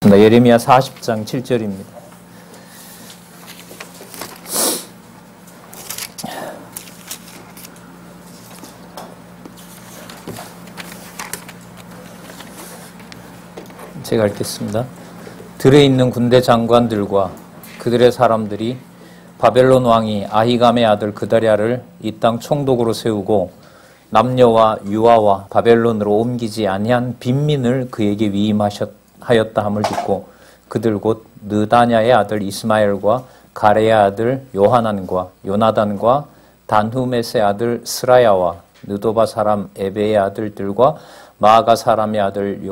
하겠습니다. 예레미야 40장 7절입니다. 제가 읽겠습니다. 들에 있는 군대 장관들과 그들의 사람들이 바벨론 왕이 아히감의 아들 그다랴를 이 땅 총독으로 세우고 남녀와 유아와 바벨론으로 옮기지 아니한 빈민을 그에게 위임하였다 함을 듣고 그들 곧 느다냐의 아들 이스마엘과 가레의 아들 요하난과 요나단과 단후메스의 아들 스라야와 느도바 사람 에베의 아들들과 마아가 사람의 아들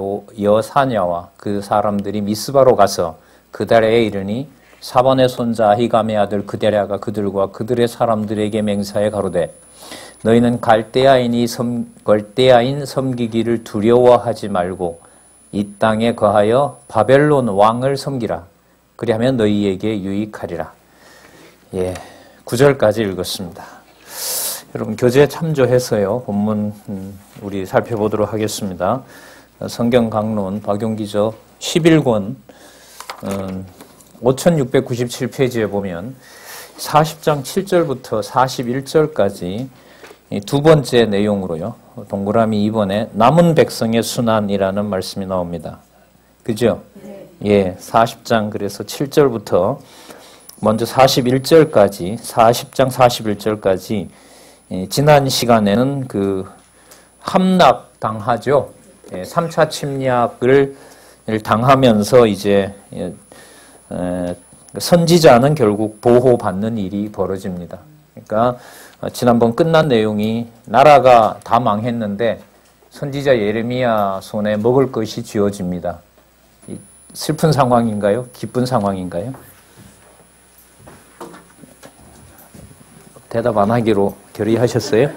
여사냐와 그 사람들이 미스바로 가서 그다랴에 이르니 사번의 손자 아히감의 아들 그다랴가 그들과 그들의 사람들에게 맹세하여 가로되 너희는 갈대아인 섬기기를 두려워하지 말고 이 땅에 거하여 바벨론 왕을 섬기라. 그리하면 너희에게 유익하리라. 9절까지 읽었습니다. 여러분 교재에 참조해서요. 본문 우리 살펴보도록 하겠습니다. 성경 강론 박용기저 11권 5697페이지에 보면 40장 7절부터 41절까지 두 번째 내용으로요. 동그라미 2번에 남은 백성의 순환이라는 말씀이 나옵니다. 그죠? 네. 40장 그래서 7절부터 먼저 41절까지 40장 41절까지 지난 시간에는 그 함락당하죠. 3차 침략을 당하면서 이제 선지자는 결국 보호받는 일이 벌어집니다. 그러니까 지난번 끝난 내용이 나라가 다 망했는데 선지자 예레미야 손에 먹을 것이 쥐어집니다. 슬픈 상황인가요? 기쁜 상황인가요? 대답 안 하기로 결의하셨어요?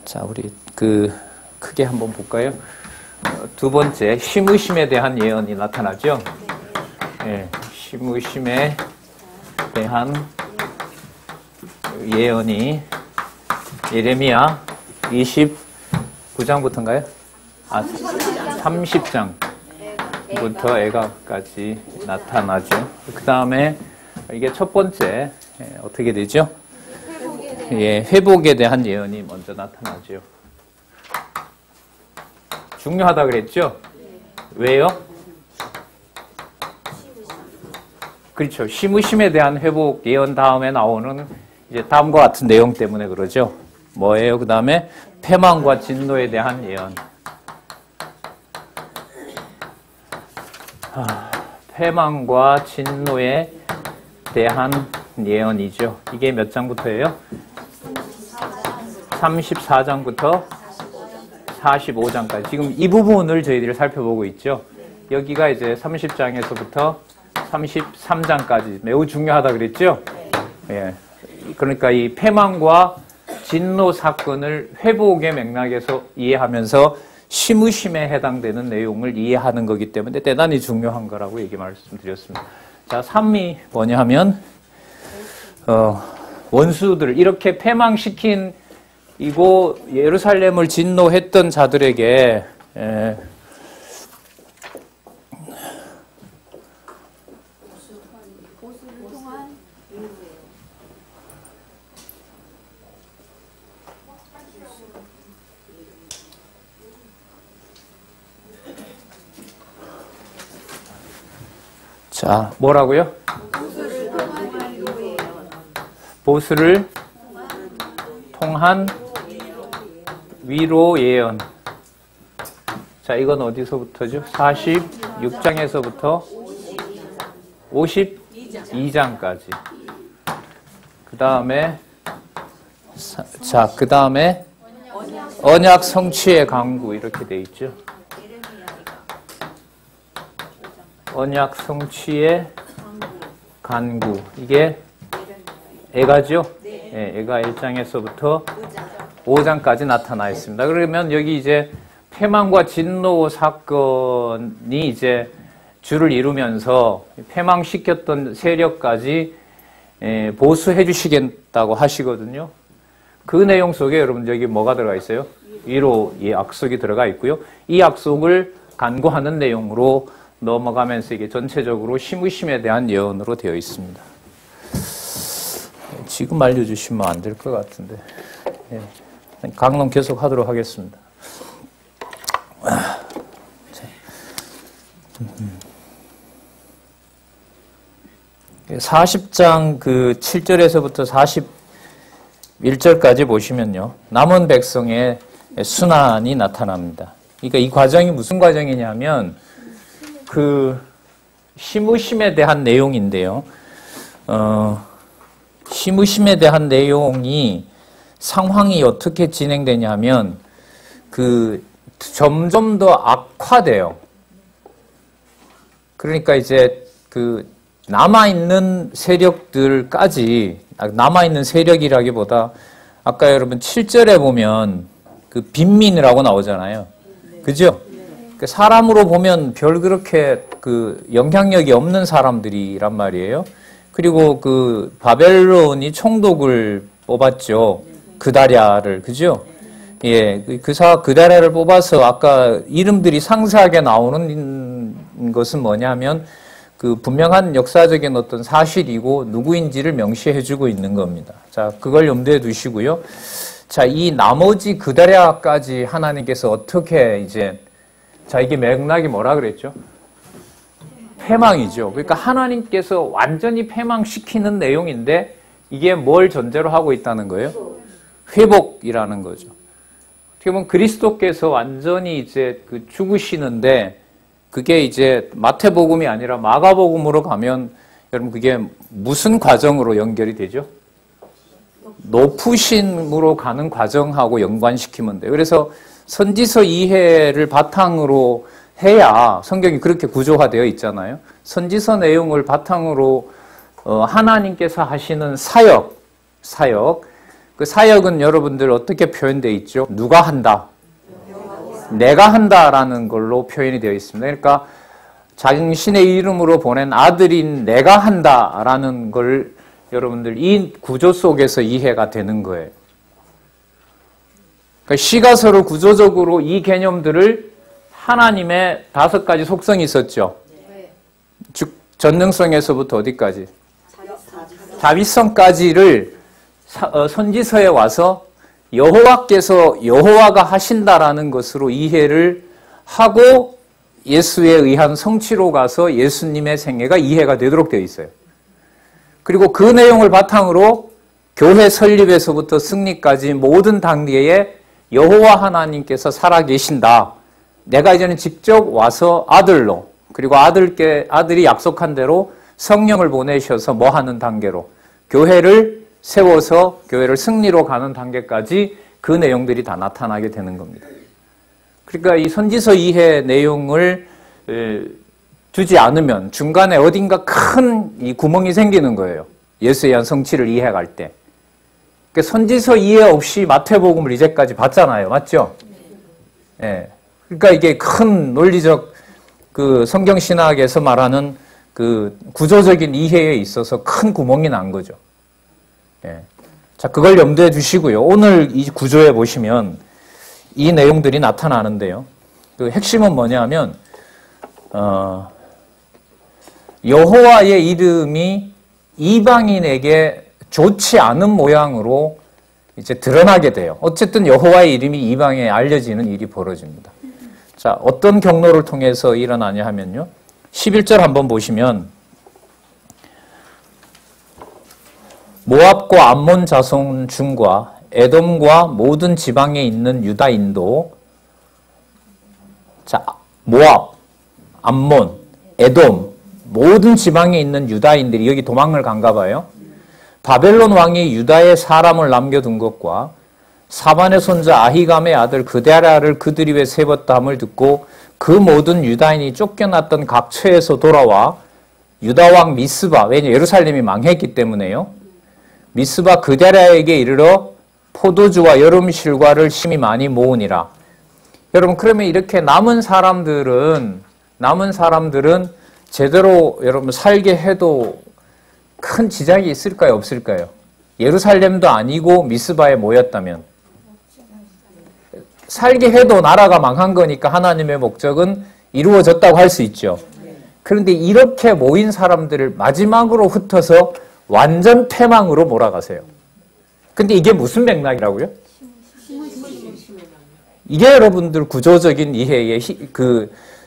자, 우리 크게 한번 볼까요? 두 번째, 심의심에 대한 예언이 나타나죠? 네, 심의심에 대한 예언이 예레미야 29장부터인가요? 30장부터 애가까지 나타나죠. 그 다음에 이게 첫 번째 어떻게 되죠? 회복에 대한 예언이 먼저 나타나죠. 중요하다 그랬죠? 왜요? 그렇죠. 심의심에 대한 회복 예언 다음에 나오는 이제 다음과 같은 내용 때문에 그러죠. 뭐예요? 그 다음에 패망과 진노에 대한 예언. 패망과 진노에 대한 예언이죠. 이게 몇 장부터예요? 34장부터 45장까지. 지금 이 부분을 저희들이 살펴보고 있죠. 여기가 이제 30장에서부터 33장까지 매우 중요하다 그랬죠? 예. 그러니까 이 패망과 진노 사건을 회복의 맥락에서 이해하면서 심의심에 해당되는 내용을 이해하는 거기 때문에 대단히 중요한 거라고 말씀드렸습니다. 자, 3이 뭐냐 하면 원수들 이렇게 패망시킨 이곳 예루살렘을 진노했던 자들에게 자, 뭐라고요? 보수를 통한 위로 예언. 자, 이건 어디서부터죠? 46장에서부터 52장까지. 그 다음에, 자, 그 다음에 언약 성취의 강구 이렇게 돼 있죠. 언약 성취의 간구. 이게 애가죠? 네, 애가 1장에서부터 5장까지 나타나 있습니다. 그러면 여기 이제 패망과 진노 사건이 이제 주를 이루면서 패망시켰던 세력까지 보수해 주시겠다고 하시거든요. 그 내용 속에 여러분 여기 뭐가 들어가 있어요? 위로 이 약속이 들어가 있고요. 이 약속을 간구하는 내용으로 넘어가면서 이게 전체적으로 시므심에 대한 예언으로 되어 있습니다. 지금 알려주시면 안 될 것 같은데. 예. 강론 계속 하도록 하겠습니다. 40장 그 7절에서부터 41절까지 보시면요. 남은 백성의 순환이 나타납니다. 그러니까 이 과정이 무슨 과정이냐면 그 시므심에 대한 내용인데요. 시므심에 대한 내용이 상황이 어떻게 진행되냐면 그 점점 더 악화돼요. 그러니까 이제 그 남아있는 세력들까지, 남아있는 세력이라기보다 아까 여러분 7절에 보면 그 빈민이라고 나오잖아요. 그죠? 사람으로 보면 별 그렇게 그 영향력이 없는 사람들이란 말이에요. 그리고 그 바벨론이 총독을 뽑았죠. 그다랴를. 그죠? 예. 그다랴를 뽑아서 아까 이름들이 상세하게 나오는 것은 뭐냐면 그 분명한 역사적인 어떤 사실이고 누구인지를 명시해주고 있는 겁니다. 자, 그걸 염두에 두시고요. 자, 이 나머지 그다랴까지 하나님께서 어떻게 이제, 자, 이게 맥락이 뭐라 그랬죠? 패망이죠. 그러니까 하나님께서 완전히 패망시키는 내용인데 이게 뭘 전제로 하고 있다는 거예요? 회복이라는 거죠. 어떻게 보면 그리스도께서 완전히 이제 그 죽으시는데 그게 이제 마태복음이 아니라 마가복음으로 가면 여러분 그게 무슨 과정으로 연결이 되죠? 높으심으로 가는 과정하고 연관시키면 돼요. 그래서 선지서 이해를 바탕으로 해야 성경이 그렇게 구조화되어 있잖아요. 선지서 내용을 바탕으로 하나님께서 하시는 사역. 그 사역은 여러분들 어떻게 표현되어 있죠? 누가 한다? 내가 한다라는 걸로 표현이 되어 있습니다. 그러니까 당신의 이름으로 보낸 아들인 내가 한다라는 걸 여러분들 이 구조 속에서 이해가 되는 거예요. 그러니까 시가서로 구조적으로 이 개념들을 하나님의 5가지 속성이 있었죠. 전능성에서부터 어디까지? 자비성까지를 선지서에 와서 여호와가 하신다라는 것으로 이해를 하고 예수에 의한 성취로 가서 예수님의 생애가 이해가 되도록 되어 있어요. 그리고 그 내용을 바탕으로 교회 설립에서부터 승리까지 모든 단계에 여호와 하나님께서 살아계신다. 내가 이제는 직접 와서 아들로, 그리고 아들이 약속한 대로 성령을 보내셔서 뭐 하는 단계로? 교회를 세워서 교회를 승리로 가는 단계까지 그 내용들이 다 나타나게 되는 겁니다. 그러니까 이 선지서 이해 내용을 두지 않으면 중간에 어딘가 큰 이 구멍이 생기는 거예요. 예수에 의한 성취를 이해할 때. 그러니까 선지서 이해 없이 마태복음을 이제까지 봤잖아요. 맞죠? 예. 그러니까 이게 큰 논리적 그 성경신학에서 말하는 그 구조적인 이해에 있어서 큰 구멍이 난 거죠. 예. 자, 그걸 염두에 두시고요. 오늘 이 구조에 보시면 이 내용들이 나타나는데요. 그 핵심은 뭐냐면, 여호와의 이름이 이방인에게 좋지 않은 모양으로 이제 드러나게 돼요. 어쨌든 여호와의 이름이 이방에 알려지는 일이 벌어집니다. 자, 어떤 경로를 통해서 일어나냐 하면요. 11절 한번 보시면, 모압과 암몬 자손 중과 에돔과 모든 지방에 있는 유다인도, 자, 모압, 암몬, 에돔, 모든 지방에 있는 유다인들이 여기 도망을 간가 봐요. 바벨론 왕이 유다에 사람을 남겨둔 것과 사반의 손자 아히감의 아들 그다랴를 그들이 왜 세웠다함을 듣고 그 모든 유다인이 쫓겨났던 각처에서 돌아와 유다 왕 미스바, 왜냐 예루살렘이 망했기 때문에요. 미스바 그다랴에게 이르러 포도주와 여름 실과를 심히 많이 모으니라. 여러분, 그러면 이렇게 남은 사람들은 제대로 여러분 살게 해도 큰 지장이 있을까요? 없을까요? 예루살렘도 아니고 미스바에 모였다면. 살게 해도 나라가 망한 거니까 하나님의 목적은 이루어졌다고 할 수 있죠. 그런데 이렇게 모인 사람들을 마지막으로 흩어서 완전 패망으로 몰아가세요. 근데 이게 무슨 맥락이라고요? 이게 여러분들 구조적인 이해의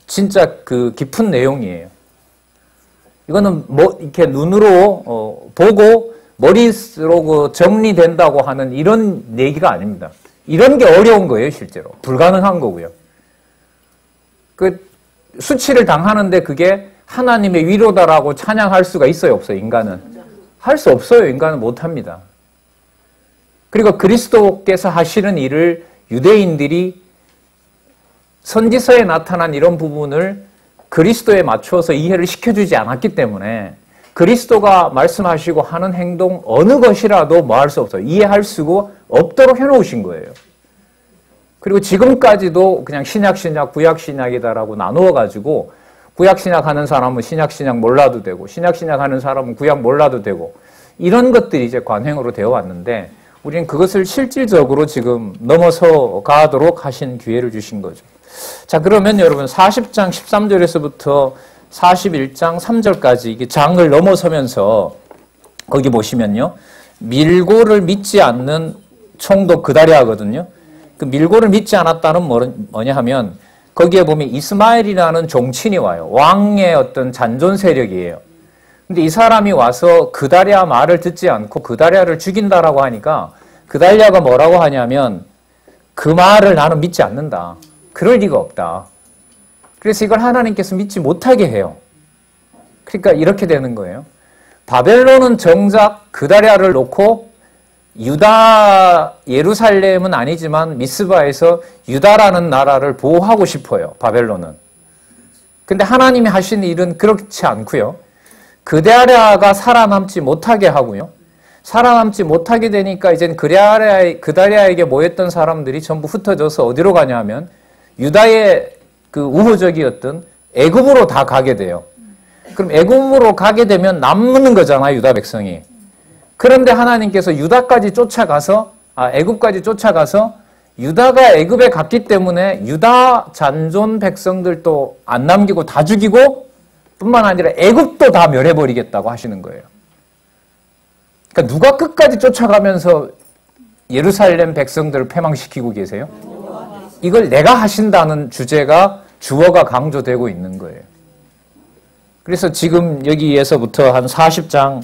진짜 깊은 내용이에요. 이거는 이렇게 눈으로 보고 머릿속으로 정리된다고 하는 이런 얘기가 아닙니다. 이런 게 어려운 거예요, 실제로. 불가능한 거고요. 수치를 당하는데 그게 하나님의 위로다라고 찬양할 수가 있어요, 없어요, 인간은? 할 수 없어요, 인간은 못합니다. 그리고 그리스도께서 하시는 일을 유대인들이 선지서에 나타난 이런 부분을 그리스도에 맞춰서 이해를 시켜주지 않았기 때문에 그리스도가 말씀하시고 하는 행동 어느 것이라도 뭐 할 수 없어요. 이해할 수가 없도록 해놓으신 거예요. 그리고 지금까지도 그냥 신약신약, 구약신약이다라고 나누어가지고 구약신약 하는 사람은 신약신약 몰라도 되고 신약신약 하는 사람은 구약 몰라도 되고 이런 것들이 이제 관행으로 되어 왔는데 우리는 그것을 실질적으로 지금 넘어서 가도록 하신 기회를 주신 거죠. 자, 그러면 여러분 40장 13절에서부터 41장 3절까지 이게 장을 넘어서면서 거기 보시면요. 밀고를 믿지 않는 총독 그다랴거든요. 그 밀고를 믿지 않았다는 뭐냐 하면 거기에 보면 이스마엘이라는 종친이 와요. 왕의 어떤 잔존 세력이에요. 근데 이 사람이 와서 그다랴 말을 듣지 않고 그다랴를 죽인다라고 하니까 그다랴가 뭐라고 하냐면 그 말을 나는 믿지 않는다. 그럴 리가 없다. 그래서 이걸 하나님께서 믿지 못하게 해요. 그러니까 이렇게 되는 거예요. 바벨론은 정작 그다랴를 놓고 유다, 예루살렘은 아니지만 미스바에서 유다라는 나라를 보호하고 싶어요. 바벨론은. 근데 하나님이 하신 일은 그렇지 않고요. 그다랴가 살아남지 못하게 하고요. 살아남지 못하게 되니까 이젠 그다랴에게 모였던 사람들이 전부 흩어져서 어디로 가냐 하면 유다의 그 우호적이었던 애굽으로 다 가게 돼요. 그럼 애굽으로 가게 되면 남는 거잖아요, 유다 백성이. 그런데 하나님께서 유다까지 쫓아가서 애굽까지 쫓아가서 유다가 애굽에 갔기 때문에 유다 잔존 백성들도 안 남기고 다 죽이고 뿐만 아니라 애굽도 다 멸해버리겠다고 하시는 거예요. 그러니까 누가 끝까지 쫓아가면서 예루살렘 백성들을 패망시키고 계세요? 이걸 내가 하신다는 주어가 강조되고 있는 거예요. 그래서 지금 여기에서부터 한 40장,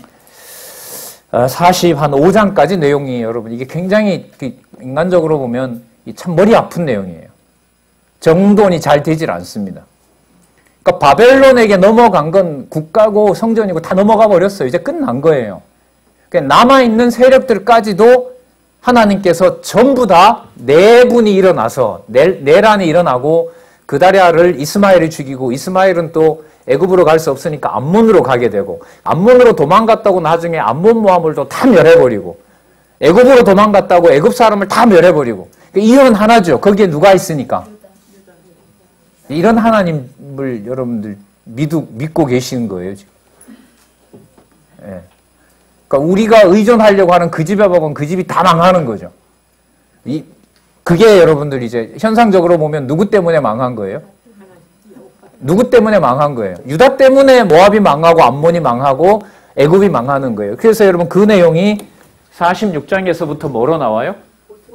45장까지 내용이 여러분 이게 굉장히 인간적으로 보면 참 머리 아픈 내용이에요. 정돈이 잘 되질 않습니다. 그러니까 바벨론에게 넘어간 건 국가고 성전이고 다 넘어가 버렸어요. 이제 끝난 거예요. 그러니까 남아있는 세력들까지도 하나님께서 전부 다 내분이 일어나서 내란이 일어나고 그다랴를 이스마엘이 죽이고 이스마엘은 또 애굽으로 갈 수 없으니까 암몬으로 가게 되고 암몬으로 도망갔다고 나중에 암몬 모함을 다 멸해버리고 애굽으로 도망갔다고 애굽 사람을 다 멸해버리고 이유는 하나죠. 거기에 누가 있으니까. 이런 하나님을 여러분들 믿고 계시는 거예요, 지금. 예. 그러니까 우리가 의존하려고 하는 그 집에 보면 그 집이 다 망하는 거죠. 그게 여러분들 이제 현상적으로 보면 누구 때문에 망한 거예요? 누구 때문에 망한 거예요? 유다 때문에 모압이 망하고 암몬이 망하고 애굽이 망하는 거예요. 그래서 여러분 그 내용이 46장에서부터 뭐로 나와요?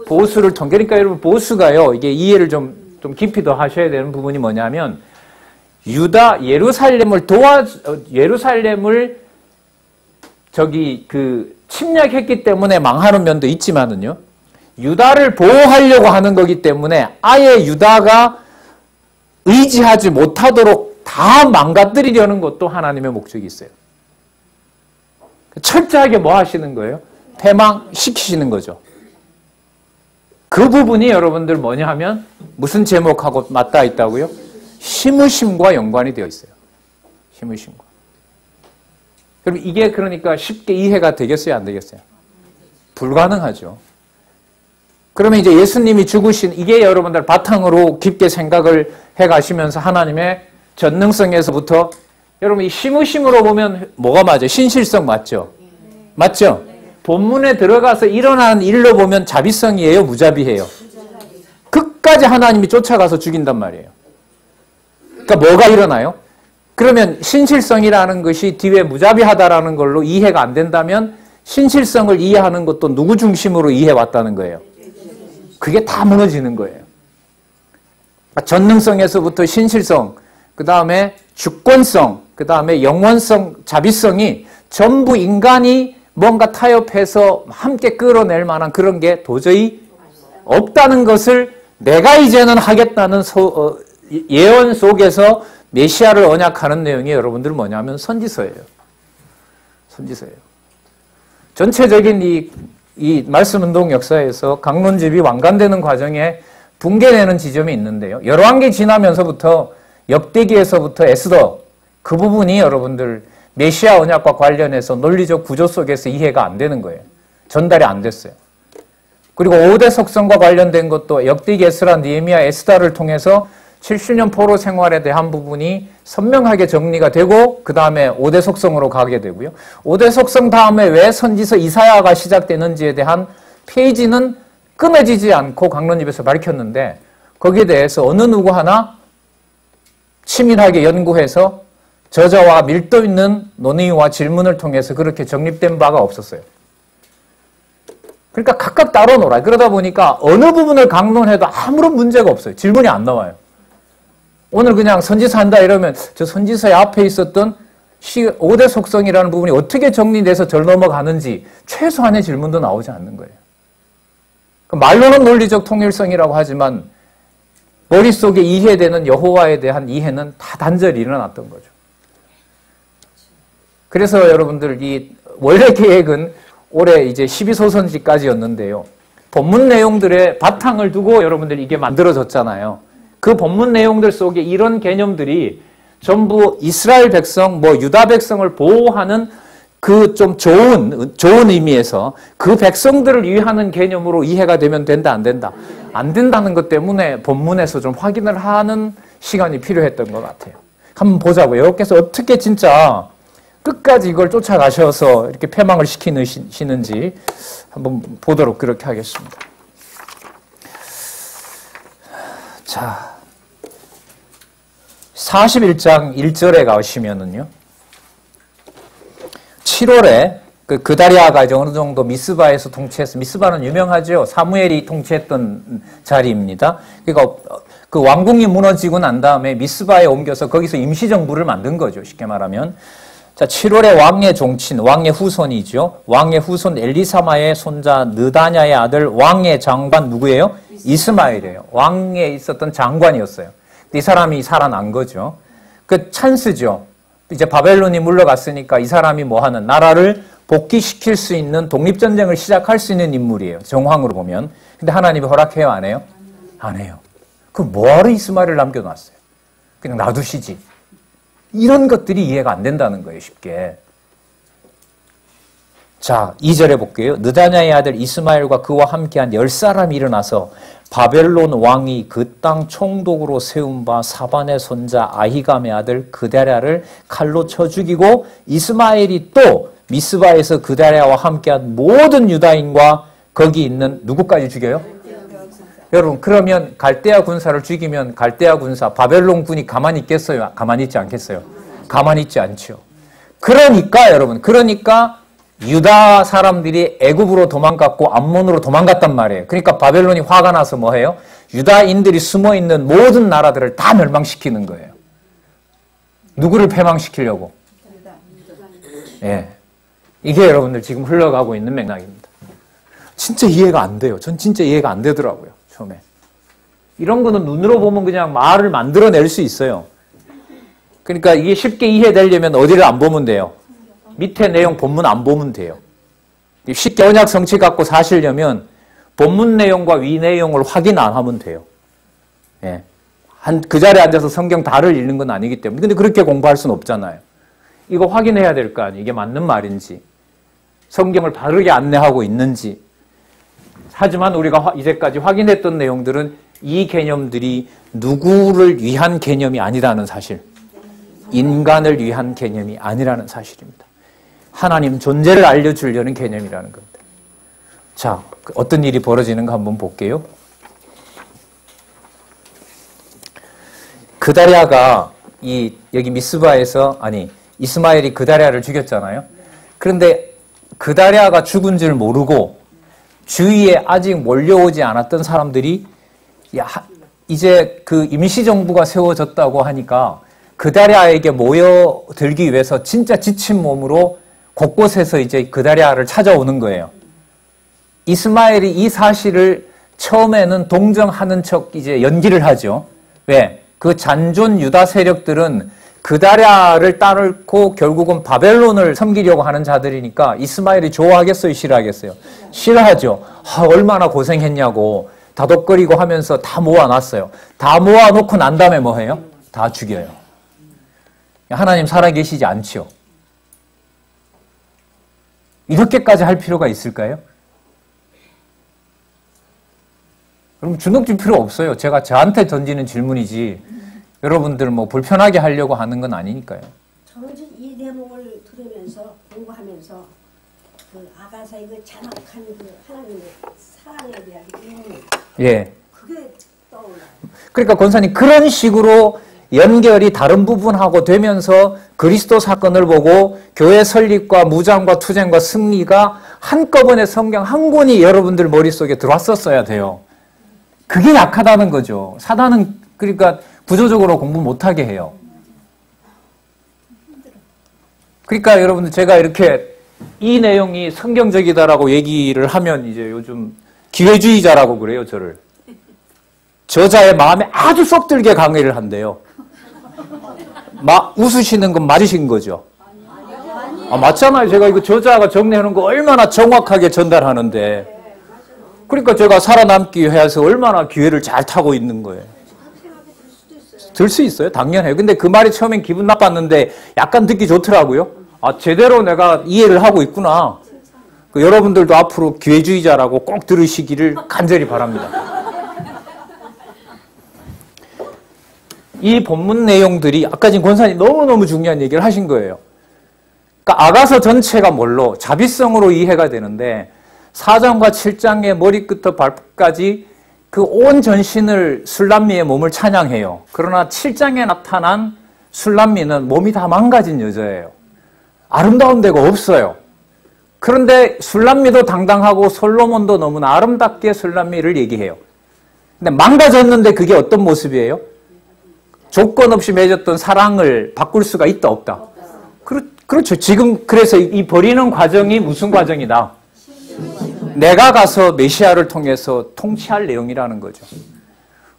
보수를 통해. 그러니까 여러분 보수가요. 이게 이해를 좀 깊이 더 하셔야 되는 부분이 뭐냐면 예루살렘을 침략했기 때문에 망하는 면도 있지만은요. 유다를 보호하려고 하는 거기 때문에 아예 유다가 의지하지 못하도록 다 망가뜨리려는 것도 하나님의 목적이 있어요. 철저하게 뭐 하시는 거예요? 패망시키시는 거죠. 그 부분이 여러분들 뭐냐 하면 무슨 제목하고 맞닿아 있다고요? 심으심과 연관이 되어 있어요. 심으심과. 여러분 이게 그러니까 쉽게 이해가 되겠어요? 안 되겠어요? 불가능하죠. 그러면 이제 예수님이 죽으신 이게 여러분들 바탕으로 깊게 생각을 해가시면서 하나님의 전능성에서부터 여러분 이 심으심으로 보면 뭐가 맞아요? 신실성 맞죠? 맞죠? 본문에 들어가서 일어나는 일로 보면 자비성이에요? 무자비해요? 끝까지 하나님이 쫓아가서 죽인단 말이에요. 그러니까 뭐가 일어나요? 그러면 신실성이라는 것이 뒤에 무자비하다라는 걸로 이해가 안 된다면 신실성을 이해하는 것도 누구 중심으로 이해해왔다는 거예요? 그게 다 무너지는 거예요. 전능성에서부터 신실성, 그 다음에 주권성, 그 다음에 영원성, 자비성이 전부 인간이 뭔가 타협해서 함께 끌어낼 만한 그런 게 도저히 없다는 것을 내가 이제는 하겠다는 예언 속에서 메시아를 언약하는 내용이 여러분들 뭐냐면 선지서예요. 선지서예요. 전체적인 이 말씀운동 역사에서 강론집이 완간되는 과정에 붕괴되는 지점이 있는데요. 열왕기 지나면서부터 역대기에서부터 에스더 그 부분이 여러분들 메시아 언약과 관련해서 논리적 구조 속에서 이해가 안 되는 거예요. 전달이 안 됐어요. 그리고 5대 속성과 관련된 것도 역대기 에스라 느헤미야 에스더를 통해서 70년 포로 생활에 대한 부분이 선명하게 정리가 되고 그 다음에 5대 속성으로 가게 되고요. 5대 속성 다음에 왜 선지서 이사야가 시작되는지에 대한 페이지는 끊어지지 않고 강론집에서 밝혔는데 거기에 대해서 어느 누구 하나 치밀하게 연구해서 저자와 밀도 있는 논의와 질문을 통해서 그렇게 정립된 바가 없었어요. 그러니까 각각 따로 놀아요. 그러다 보니까 어느 부분을 강론해도 아무런 문제가 없어요. 질문이 안 나와요. 오늘 그냥 선지서 한다 이러면 저 선지서의 앞에 있었던 5대 속성이라는 부분이 어떻게 정리돼서 절 넘어가는지 최소한의 질문도 나오지 않는 거예요. 말로는 논리적 통일성이라고 하지만 머릿속에 이해되는 여호와에 대한 이해는 다 단절이 일어났던 거죠. 그래서 여러분들 이 원래 계획은 올해 이제 12소선지까지였는데요. 본문 내용들의 바탕을 두고 여러분들 이게 만들어졌잖아요. 그 본문 내용들 속에 이런 개념들이 전부 이스라엘 백성, 유다 백성을 보호하는 그 좀 좋은 의미에서 그 백성들을 위하는 개념으로 이해가 되면 된다, 안 된다? 안 된다는 것 때문에 본문에서 좀 확인을 하는 시간이 필요했던 것 같아요. 한번 보자고요. 여러분께서 어떻게 진짜 끝까지 이걸 쫓아가셔서 이렇게 패망을 시키시는지 한번 보도록 그렇게 하겠습니다. 자, 41장 1절에 가시면은요. 7월에 그다리아가 이제 어느 정도 미스바에서 통치했어. 미스바는 유명하죠. 사무엘이 통치했던 자리입니다. 그러니까 그 왕궁이 무너지고 난 다음에 미스바에 옮겨서 거기서 임시정부를 만든 거죠. 쉽게 말하면. 자, 7월에 왕의 종친, 왕의 후손이죠. 왕의 후손 엘리사마의 손자 느다냐의 아들 왕의 장관 누구예요? 이스마엘이에요. 왕에 있었던 장관이었어요. 이 사람이 살아난 거죠. 그 찬스죠. 이제 바벨론이 물러갔으니까 이 사람이 뭐하는 나라를 복귀시킬 수 있는 독립전쟁을 시작할 수 있는 인물이에요. 정황으로 보면. 근데 하나님이 허락해요? 안 해요? 안 해요. 그럼 뭐하러 이스마엘을 남겨놨어요? 그냥 놔두시지. 이런 것들이 이해가 안 된다는 거예요. 쉽게. 자, 2절에 볼게요. 느다냐의 아들 이스마엘과 그와 함께한 10사람이 일어나서 바벨론 왕이 그 땅 총독으로 세운 바 사반의 손자 아히감의 아들 그다랴를 칼로 쳐 죽이고 이스마엘이 또 미스바에서 그다랴와 함께한 모든 유다인과 거기 있는 누구까지 죽여요? 여러분, 그러면 갈대아 군사를 죽이면 갈대아 군사, 바벨론 군이 가만히 있겠어요? 가만히 있지 않겠어요? 가만히 있지 않죠. 그러니까 여러분, 유다 사람들이 애굽으로 도망갔고 암몬으로 도망갔단 말이에요. 그러니까 바벨론이 화가 나서 뭐 해요? 유다인들이 숨어있는 모든 나라들을 다 멸망시키는 거예요. 누구를 패망시키려고? 예. 이게 여러분들 지금 흘러가고 있는 맥락입니다. 진짜 이해가 안 돼요. 전 진짜 이해가 안 되더라고요. 처음에. 이런 거는 눈으로 보면 그냥 말을 만들어낼 수 있어요. 그러니까 이게 쉽게 이해되려면 어디를 안 보면 돼요? 밑에 내용 본문 안 보면 돼요. 쉽게 언약 성취 갖고 사시려면 본문 내용과 위 내용을 확인 안 하면 돼요. 예. 그 자리에 앉아서 성경 다를 읽는 건 아니기 때문에. 근데 그렇게 공부할 수는 없잖아요. 이거 확인해야 될 거 아니에요. 이게 맞는 말인지. 성경을 바르게 안내하고 있는지. 하지만 우리가 이제까지 확인했던 내용들은 이 개념들이 누구를 위한 개념이 아니라는 사실. 인간을 위한 개념이 아니라는 사실입니다. 하나님 존재를 알려주려는 개념이라는 겁니다. 자, 어떤 일이 벌어지는가 한번 볼게요. 그다랴가 여기 미스바에서 이스마엘이 그다랴를 죽였잖아요. 그런데 그다랴가 죽은 줄 모르고 주위에 아직 몰려오지 않았던 사람들이 이제 그 임시정부가 세워졌다고 하니까 그다랴에게 모여들기 위해서 진짜 지친 몸으로 곳곳에서 이제 그다랴를 찾아오는 거예요. 이스마엘이 이 사실을 처음에는 동정하는 척 이제 연기를 하죠. 왜? 그 잔존 유다 세력들은 그다랴를 따르고 결국은 바벨론을 섬기려고 하는 자들이니까 이스마엘이 좋아하겠어요? 싫어하겠어요? 싫어하죠. 얼마나 고생했냐고 다독거리고 하면서 다 모아놨어요. 다 모아놓고 난 다음에 뭐 해요? 다 죽여요. 하나님 살아계시지 않지요. 이렇게까지 할 필요가 있을까요? 그럼 주눅질 필요 없어요. 제가 저한테 던지는 질문이지 여러분들 뭐 불편하게 하려고 하는 건 아니니까요. 저는 이 대목을 들으면서 공부하면서 그 아가사의 그 잔악한 그 하나님의 사랑에 대한 의미, 예. 그게 떠올라요. 그러니까 권사님 그런 식으로 연결이 다른 부분하고 되면서 그리스도 사건을 보고 교회 설립과 무장과 투쟁과 승리가 한꺼번에 성경 한 권이 여러분들 머릿속에 들어왔었어야 돼요. 그게 약하다는 거죠. 사단은 그러니까 구조적으로 공부 못하게 해요. 그러니까 여러분들 제가 이렇게 이 내용이 성경적이다라고 얘기를 하면 이제 요즘 기회주의자라고 그래요, 저를. 저자의 마음에 아주 쏙들게 강의를 한대요. 웃으시는 건 맞으신 거죠? 맞잖아요. 제가 이거 저자가 정리하는 거 얼마나 정확하게 전달하는데. 그러니까 제가 살아남기 위해서 얼마나 기회를 잘 타고 있는 거예요. 들 수 있어요. 당연해요. 근데 그 말이 처음엔 기분 나빴는데 약간 듣기 좋더라고요. 제대로 내가 이해를 하고 있구나. 여러분들도 앞으로 기회주의자라고 꼭 들으시기를 간절히 바랍니다. 이 본문 내용들이 아까 지금 권사님 너무너무 중요한 얘기를 하신 거예요. 그러니까 아가서 전체가 뭘로? 자비성으로 이해가 되는데 4장과 7장의 머리끝부터 발끝까지 그 온 전신을 술람미의 몸을 찬양해요. 그러나 7장에 나타난 술람미는 몸이 다 망가진 여자예요. 아름다운 데가 없어요. 그런데 술람미도 당당하고 솔로몬도 너무나 아름답게 술람미를 얘기해요. 근데 망가졌는데 그게 어떤 모습이에요? 조건 없이 맺었던 사랑을 바꿀 수가 있다 없다? 그렇죠. 지금 그래서 이 버리는 과정이 무슨 과정이다? 내가 가서 메시아를 통해서 통치할 내용이라는 거죠.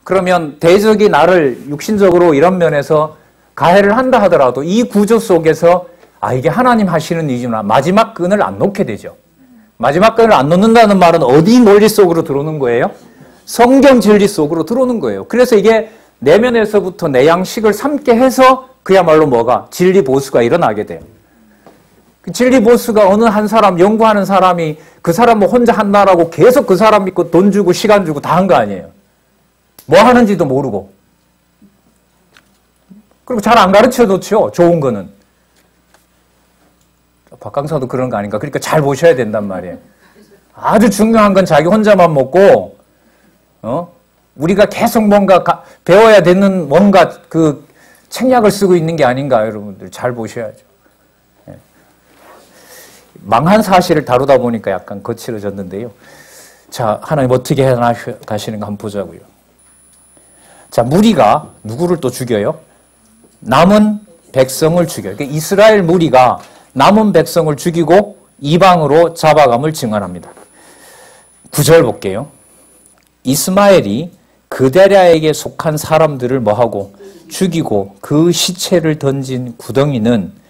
그러면 대적이 나를 육신적으로 이런 면에서 가해를 한다 하더라도 이 구조 속에서 이게 하나님 하시는 일이구나. 마지막 끈을 안 놓게 되죠. 마지막 끈을 안 놓는다는 말은 어디 논리 속으로 들어오는 거예요? 성경 진리 속으로 들어오는 거예요. 그래서 이게 내면에서부터 내 양식을 삼게 해서 그야말로 뭐가? 진리 보수가 일어나게 돼요. 진리 보수가 어느 한 사람, 연구하는 사람이 그 사람 뭐 혼자 한다라고 계속 그 사람 믿고 돈 주고 시간 주고 다 한 거 아니에요. 뭐 하는지도 모르고. 그리고 잘 안 가르쳐 놓죠. 좋은 거는. 박 강사도 그런 거 아닌가. 그러니까 잘 보셔야 된단 말이에요. 아주 중요한 건 자기 혼자만 먹고, 우리가 계속 뭔가 배워야 되는 뭔가 그 책략을 쓰고 있는 게 아닌가, 여러분들. 잘 보셔야죠. 망한 사실을 다루다 보니까 약간 거칠어졌는데요. 자, 하나님 어떻게 해나가시는가 한번 보자고요. 자, 무리가 누구를 또 죽여요? 남은 백성을 죽여요. 그러니까 이스라엘 무리가 남은 백성을 죽이고 이방으로 잡아감을 증언합니다. 9절 볼게요. 이스마엘이 그다랴에게 속한 사람들을 뭐하고 죽이고 그 시체를 던진 구덩이는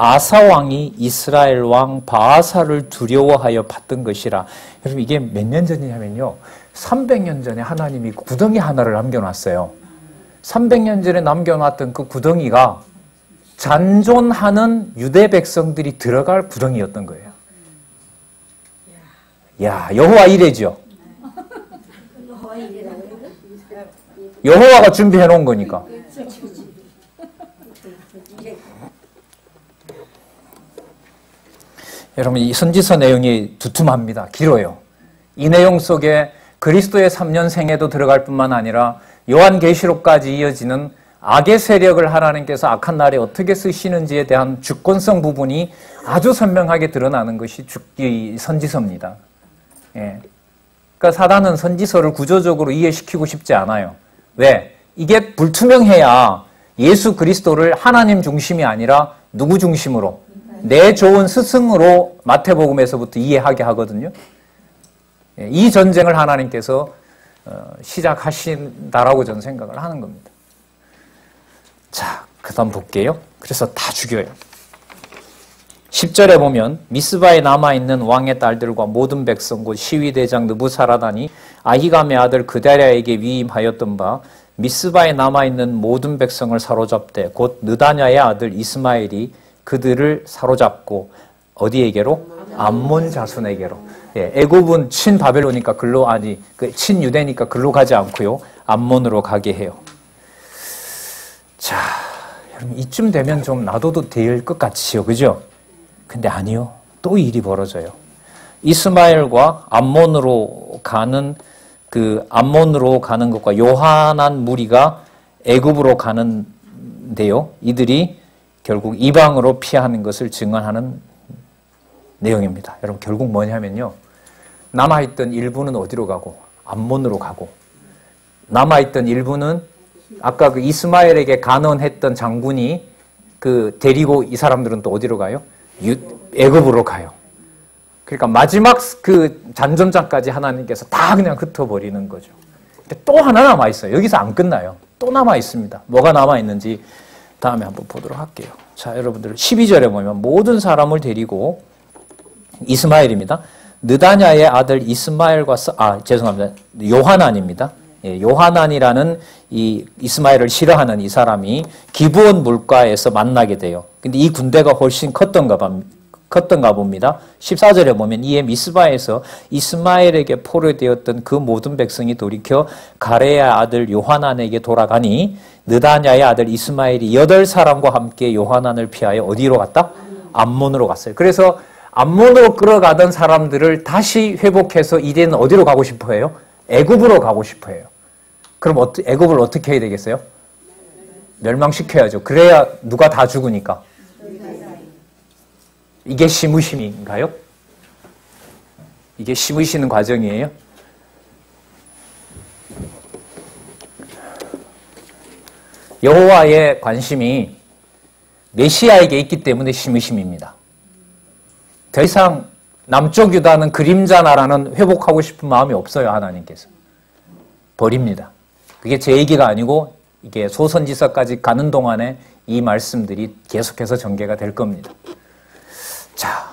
아사왕이 이스라엘 왕 바아사를 두려워하여 봤던 것이라. 여러분 이게 몇 년 전이냐면요. 300년 전에 하나님이 구덩이 하나를 남겨놨어요. 300년 전에 남겨놨던 그 구덩이가 잔존하는 유대 백성들이 들어갈 구덩이였던 거예요. 야, 여호와 이래죠. 여호와가 준비해 놓은 거니까. 여러분 이 선지서 내용이 두툼합니다. 길어요. 이 내용 속에 그리스도의 3년 생애도 들어갈 뿐만 아니라 요한계시록까지 이어지는 악의 세력을 하나님께서 악한 날에 어떻게 쓰시는지에 대한 주권성 부분이 아주 선명하게 드러나는 것이 이 선지서입니다. 예. 그러니까 사단은 선지서를 구조적으로 이해시키고 싶지 않아요. 왜? 이게 불투명해야 예수 그리스도를 하나님 중심이 아니라 누구 중심으로? 내 좋은 스승으로 마태복음에서부터 이해하게 하거든요. 예. 이 전쟁을 하나님께서 시작하신다라고 저는 생각을 하는 겁니다. 자, 그 다음 볼게요. 그래서 다 죽여요. 10절에 보면 미스바에 남아있는 왕의 딸들과 모든 백성 곧 시위대장 느부사라단이 아히감의 아들 그다랴에게 위임하였던 바 미스바에 남아있는 모든 백성을 사로잡되 곧 느다냐의 아들 이스마엘이 그들을 사로잡고 어디에게로? 암몬 자손에게로. 예, 애굽은 친바벨로니까 글로 친유대니까 글로 가지 않고요. 암몬으로 가게 해요. 자, 여러분 이쯤 되면 좀 놔둬도 될 것 같지요, 그죠? 근데 아니요, 또 일이 벌어져요. 이스마엘과 암몬으로 가는 것과 요한한 무리가 애굽으로 가는데요. 이들이 결국 이방으로 피하는 것을 증언하는 내용입니다. 여러분 결국 뭐냐면요, 남아있던 일부는 어디로 가고? 암몬으로 가고, 남아있던 일부는 아까 그 이스마엘에게 간언했던 장군이 데리고 이 사람들은 또 어디로 가요? 애굽으로 가요. 그러니까 마지막 그 잔전장까지 하나님께서 다 그냥 흩어버리는 거죠. 근데 또 하나 남아있어요. 여기서 안 끝나요. 또 남아있습니다. 뭐가 남아있는지 다음에 한번 보도록 할게요. 자, 여러분들 12절에 보면 모든 사람을 데리고 이스마엘입니다. 느다냐의 아들 이스마엘과 죄송합니다. 요하난입니다. 예, 요하난이라는 이 이스마엘을 싫어하는 이 사람이 기브온 물가에서 만나게 돼요. 근데 이 군대가 훨씬 컸던가 봅니다. 14절에 보면 이에 미스바에서 이스마엘에게 포로되었던 그 모든 백성이 돌이켜 가레의 아들 요하난에게 돌아가니 느다냐의 아들 이스마엘이 8사람과 함께 요하난을 피하여 어디로 갔다? 암몬으로 갔어요. 그래서 암몬으로 끌어가던 사람들을 다시 회복해서 이제는 어디로 가고 싶어 해요? 애굽으로 가고 싶어 해요. 그럼 애굽을 어떻게 해야 되겠어요? 멸망시켜야죠. 그래야 누가 다 죽으니까. 이게 심으심인가요? 이게 심으시는 과정이에요? 여호와의 관심이 메시아에게 있기 때문에 심으심입니다. 더 이상 남쪽 유다는 그림자 나라는 회복하고 싶은 마음이 없어요. 하나님께서 버립니다. 그게 제 얘기가 아니고 이게 소선지서까지 가는 동안에 이 말씀들이 계속해서 전개가 될 겁니다. 자,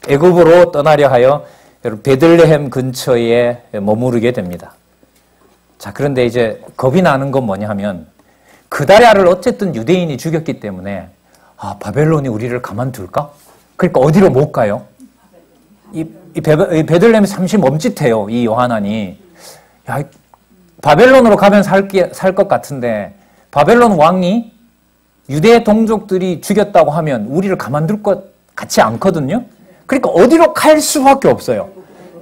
애굽으로 떠나려 하여 베들레헴 근처에 머무르게 됩니다. 자, 그런데 이제 겁이 나는 건 뭐냐 하면 그다랴를 어쨌든 유대인이 죽였기 때문에 바벨론이 우리를 가만둘까? 그러니까 어디로 못 가요? 이 베들레헴이 잠시 멈칫해요. 이 요하난이. 야, 바벨론으로 가면 살 것 같은데 바벨론 왕이 유대 동족들이 죽였다고 하면 우리를 가만둘 것 같지 않거든요. 그러니까 어디로 갈 수밖에 없어요.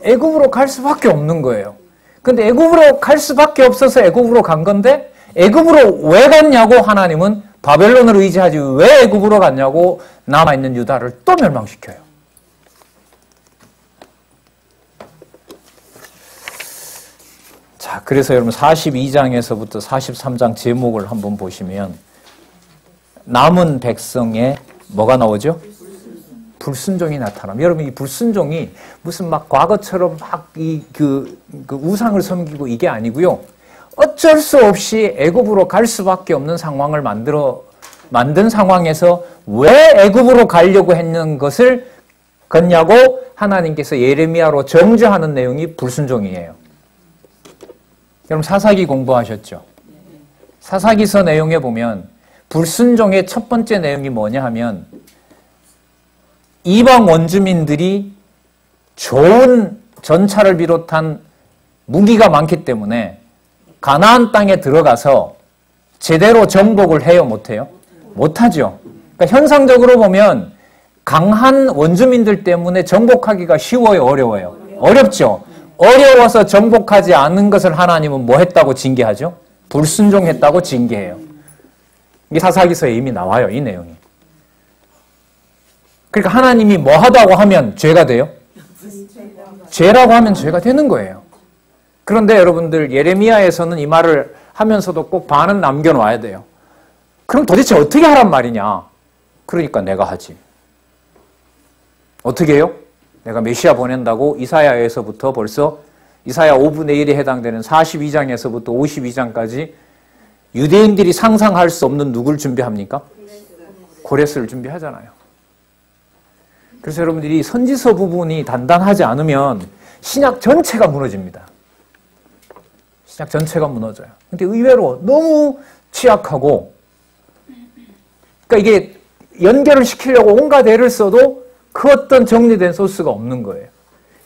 애굽으로 갈 수밖에 없는 거예요. 근데 애굽으로 갈 수밖에 없어서 애굽으로 간 건데 애굽으로 왜 갔냐고 하나님은 바벨론을 의지하지 왜 애굽으로 갔냐고 남아있는 유다를 또 멸망시켜요. 자, 그래서 여러분 42장에서부터 43장 제목을 한번 보시면 남은 백성의 뭐가 나오죠? 불순종이 나타납니다. 여러분 이 불순종이 무슨 막 과거처럼 막 그 우상을 섬기고 이게 아니고요. 어쩔 수 없이 애굽으로 갈 수밖에 없는 상황을 만든 상황에서 왜 애굽으로 가려고 했는 것을 걷냐고 하나님께서 예레미야로 정죄하는 내용이 불순종이에요. 여러분 사사기 공부하셨죠? 사사기서 내용에 보면 불순종의 첫 번째 내용이 뭐냐 하면 이방 원주민들이 좋은 전차를 비롯한 무기가 많기 때문에 가나안 땅에 들어가서 제대로 정복을 해요? 못해요? 못하죠. 그러니까 현상적으로 보면 강한 원주민들 때문에 정복하기가 쉬워요? 어려워요? 어렵죠. 어려워서 정복하지 않은 것을 하나님은 뭐 했다고 징계하죠? 불순종했다고 징계해요. 이 사사기서에 이미 나와요, 이 내용이. 그러니까 하나님이 뭐 하다고 하면 죄가 돼요? 죄라고 하면 죄가 되는 거예요. 그런데 여러분들 예레미야에서는 이 말을 하면서도 꼭 반은 남겨놔야 돼요. 그럼 도대체 어떻게 하란 말이냐? 그러니까 내가 하지. 어떻게 해요? 내가 메시아 보낸다고 이사야에서부터 벌써 이사야 5분의 1에 해당되는 42장에서부터 52장까지 유대인들이 상상할 수 없는 누굴 준비합니까? 고레스를 준비하잖아요. 그래서 여러분들이 선지서 부분이 단단하지 않으면 신약 전체가 무너집니다. 신약 전체가 무너져요. 근데 의외로 너무 취약하고, 그러니까 이게 연결을 시키려고 온갖 애를 써도 그 어떤 정리된 소스가 없는 거예요.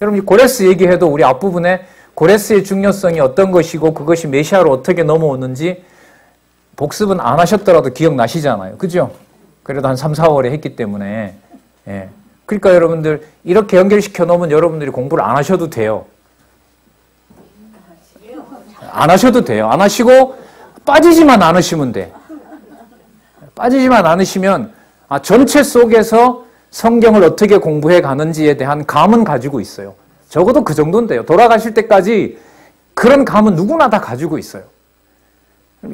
여러분, 고레스 얘기해도 우리 앞부분에 고레스의 중요성이 어떤 것이고 그것이 메시아로 어떻게 넘어오는지 복습은 안 하셨더라도 기억나시잖아요. 그죠? 그래도 한 3, 4월에 했기 때문에. 예. 그러니까 여러분들 이렇게 연결시켜 놓으면 여러분들이 공부를 안 하셔도 돼요. 안 하셔도 돼요. 안 하시고 빠지지만 않으시면 돼. 빠지지만 않으시면 전체 속에서 성경을 어떻게 공부해 가는지에 대한 감은 가지고 있어요. 적어도 그 정도인데요. 돌아가실 때까지 그런 감은 누구나 다 가지고 있어요.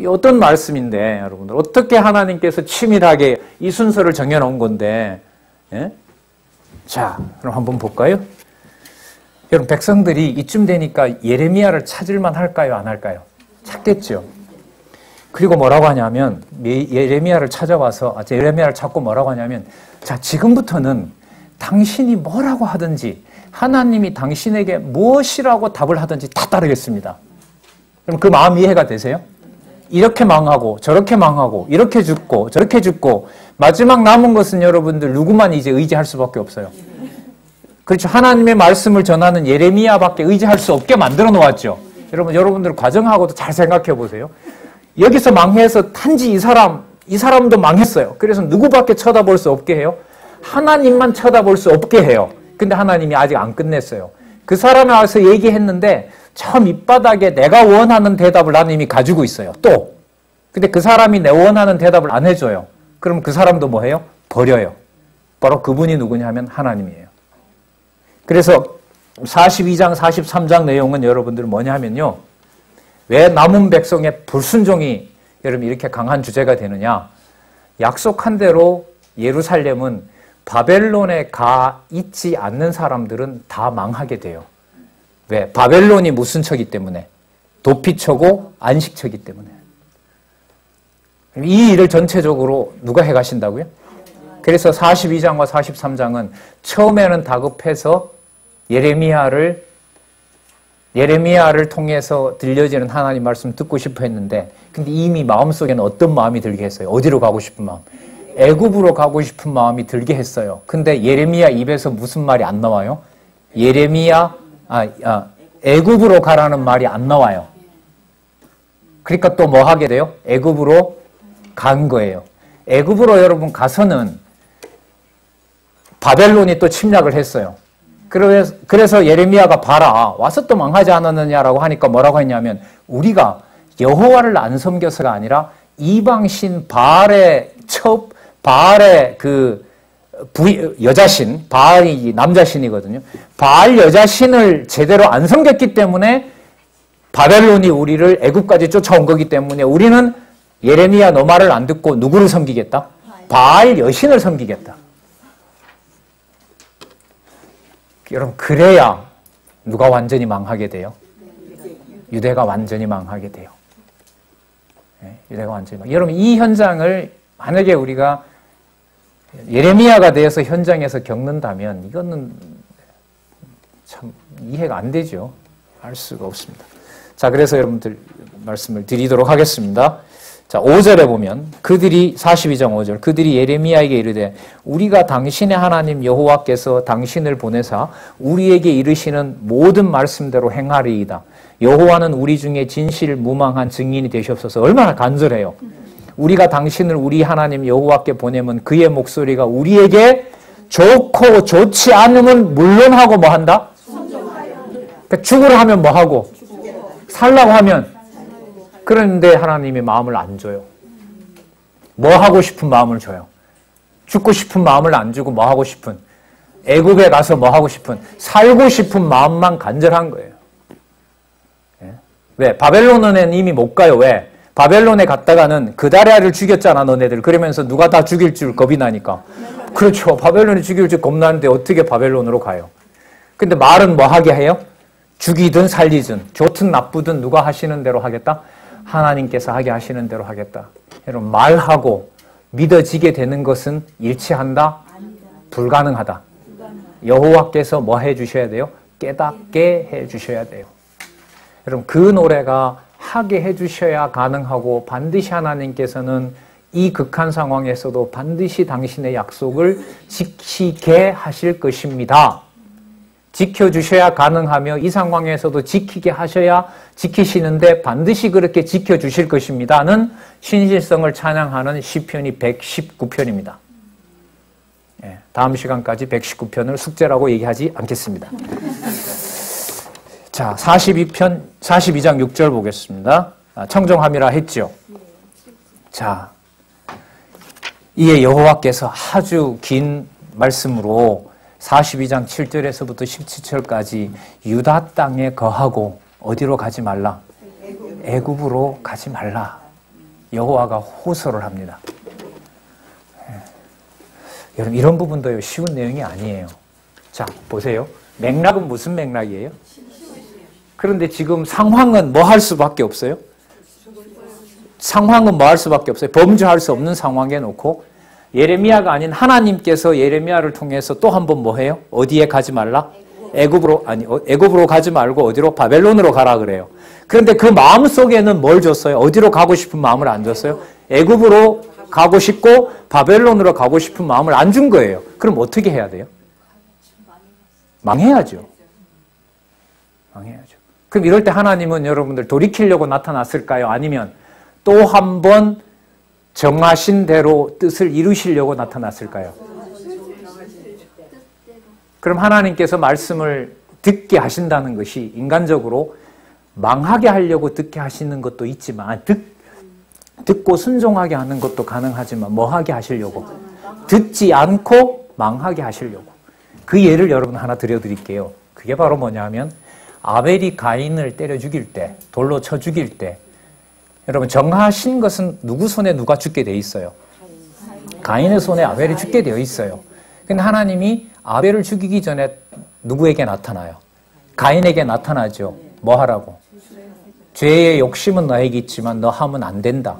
어떤 말씀인데 여러분들 어떻게 하나님께서 치밀하게 이 순서를 정해놓은 건데, 예? 자, 그럼 한번 볼까요? 여러분, 백성들이 이쯤 되니까 예레미야를 찾을만 할까요? 안 할까요? 찾겠죠. 그리고 뭐라고 하냐면 예레미야를 찾아와서 예레미야를 찾고 뭐라고 하냐면, 자, 지금부터는 당신이 뭐라고 하든지 하나님이 당신에게 무엇이라고 답을 하든지 다 따르겠습니다. 그럼 그 마음 이해가 되세요? 이렇게 망하고 저렇게 망하고 이렇게 죽고 저렇게 죽고 마지막 남은 것은 여러분들 누구만 이제 의지할 수밖에 없어요. 그렇죠. 하나님의 말씀을 전하는 예레미야밖에 의지할 수 없게 만들어 놓았죠. 여러분들 과정하고도 잘 생각해 보세요. 여기서 망해서 단지 이 사람도 망했어요. 그래서 누구밖에 쳐다볼 수 없게 해요? 하나님만 쳐다볼 수 없게 해요. 근데 하나님이 아직 안 끝냈어요. 그 사람에 와서 얘기했는데 저 밑바닥에 내가 원하는 대답을 나는 이미 가지고 있어요. 또. 근데 그 사람이 내 원하는 대답을 안 해줘요. 그럼 그 사람도 뭐 해요? 버려요. 바로 그분이 누구냐 하면 하나님이에요. 그래서 42장, 43장 내용은 여러분들 뭐냐 하면요. 왜 남은 백성의 불순종이 여러분 이렇게 강한 주제가 되느냐. 약속한 대로 예루살렘은 바벨론에 가 있지 않는 사람들은 다 망하게 돼요. 왜? 바벨론이 무슨 처기 때문에? 도피처고 안식처기 때문에. 이 일을 전체적으로 누가 해가신다고요? 그래서 42장과 43장은 처음에는 다급해서 예레미야를 통해서 들려지는 하나님 말씀 듣고 싶어 했는데, 근데 이미 마음속에는 어떤 마음이 들게 했어요? 어디로 가고 싶은 마음? 애굽으로 가고 싶은 마음이 들게 했어요. 근데 예레미야 입에서 무슨 말이 안 나와요? 애굽으로 가라는 말이 안 나와요. 그러니까 또 뭐 하게 돼요? 애굽으로 간 거예요. 애굽으로 여러분 가서는 바벨론이 또 침략을 했어요. 그래서 예레미야가 봐라, 와서 또 망하지 않았느냐라고 하니까 뭐라고 했냐면, 우리가 여호와를 안 섬겨서가 아니라 이방신 바알의 그 여자신, 바알이 남자신이거든요. 바알 여자신을 제대로 안 섬겼기 때문에 바벨론이 우리를 애굽까지 쫓아온 거기 때문에 우리는 예레미야 너 말을 안 듣고 누구를 섬기겠다? 바알 여신을 섬기겠다. 여러분, 그래야 누가 완전히 망하게 돼요? 유대가 완전히 망하게 돼요. 네, 유대가 완전히 여러분, 이 현장을 만약에 우리가 예레미야가 되어서 현장에서 겪는다면 이거는 참 이해가 안 되죠. 알 수가 없습니다. 자, 그래서 여러분들 말씀을 드리도록 하겠습니다. 자, 5절에 보면 그들이 42장 5절 그들이 예레미야에게 이르되 우리가 당신의 하나님 여호와께서 당신을 보내사 우리에게 이르시는 모든 말씀대로 행하리이다. 여호와는 우리 중에 진실무망한 증인이 되시옵소서. 얼마나 간절해요. 우리가 당신을 우리 하나님 여호와께 보내면 그의 목소리가 우리에게 좋고 좋지 않으면 물론하고 뭐 한다? 그러니까 죽으라 하면 뭐 하고? 살라고 하면. 그런데 하나님이 마음을 안 줘요. 뭐 하고 싶은 마음을 줘요. 죽고 싶은 마음을 안 주고 뭐 하고 싶은, 애굽에 가서 뭐 하고 싶은, 살고 싶은 마음만 간절한 거예요. 예? 왜? 바벨론은 이미 못 가요. 왜? 바벨론에 갔다가는 그다랴를 죽였잖아, 너네들. 그러면서 누가 다 죽일 줄 겁이 나니까. 그렇죠. 바벨론이 죽일 줄 겁나는데 어떻게 바벨론으로 가요? 근데 말은 뭐 하게 해요? 죽이든 살리든, 좋든 나쁘든 누가 하시는 대로 하겠다? 하나님께서 하게 하시는 대로 하겠다. 여러분, 말하고 믿어지게 되는 것은 일치한다? 불가능하다. 여호와께서 뭐 해주셔야 돼요? 깨닫게 해주셔야 돼요. 여러분, 그 노래가 하게 해주셔야 가능하고, 반드시 하나님께서는 이 극한 상황에서도 반드시 당신의 약속을 지키게 하실 것입니다. 지켜주셔야 가능하며 이 상황에서도 지키게 하셔야 지키시는데 반드시 그렇게 지켜주실 것입니다는 신실성을 찬양하는 시편이 119편입니다. 예, 다음 시간까지 119편을 숙제라고 얘기하지 않겠습니다. 자, 42장 6절 보겠습니다. 청정함이라 했죠. 자, 이에 여호와께서 아주 긴 말씀으로 42장 7절에서부터 17절까지 유다 땅에 거하고 어디로 가지 말라? 애굽으로 가지 말라. 여호와가 호소를 합니다. 여러분, 이런 부분도요, 쉬운 내용이 아니에요. 자, 보세요. 맥락은 무슨 맥락이에요? 그런데 지금 상황은 뭐 할 수밖에 없어요? 상황은 뭐 할 수밖에 없어요? 범죄할 수 없는 상황에 놓고 예레미야가 아닌 하나님께서 예레미야를 통해서 또 한 번 뭐 해요? 어디에 가지 말라? 애굽으로 가지 말고 어디로? 바벨론으로 가라 그래요. 그런데 그 마음 속에는 뭘 줬어요? 어디로 가고 싶은 마음을 안 줬어요? 애굽으로 가고 싶고 바벨론으로 가고 싶은 마음을 안 준 거예요. 그럼 어떻게 해야 돼요? 망해야죠. 망해야죠. 그럼 이럴 때 하나님은 여러분들 돌이키려고 나타났을까요? 아니면 또 한 번 정하신 대로 뜻을 이루시려고 나타났을까요? 그럼 하나님께서 말씀을 듣게 하신다는 것이 인간적으로 망하게 하려고 듣게 하시는 것도 있지만, 듣고 순종하게 하는 것도 가능하지만 뭐 하게 하시려고? 듣지 않고 망하게 하시려고. 그 예를 여러분 하나 드려드릴게요. 그게 바로 뭐냐면 아벨이 가인을 때려 죽일 때, 돌로 쳐 죽일 때, 여러분 정하신 것은 누구 손에 누가 죽게 돼 있어요? 가인의 손에 아벨이 죽게 되어 있어요. 근데 하나님이 아벨을 죽이기 전에 누구에게 나타나요? 가인에게 나타나죠. 뭐 하라고? 죄의 욕심은 너에게 있지만 너 하면 안 된다.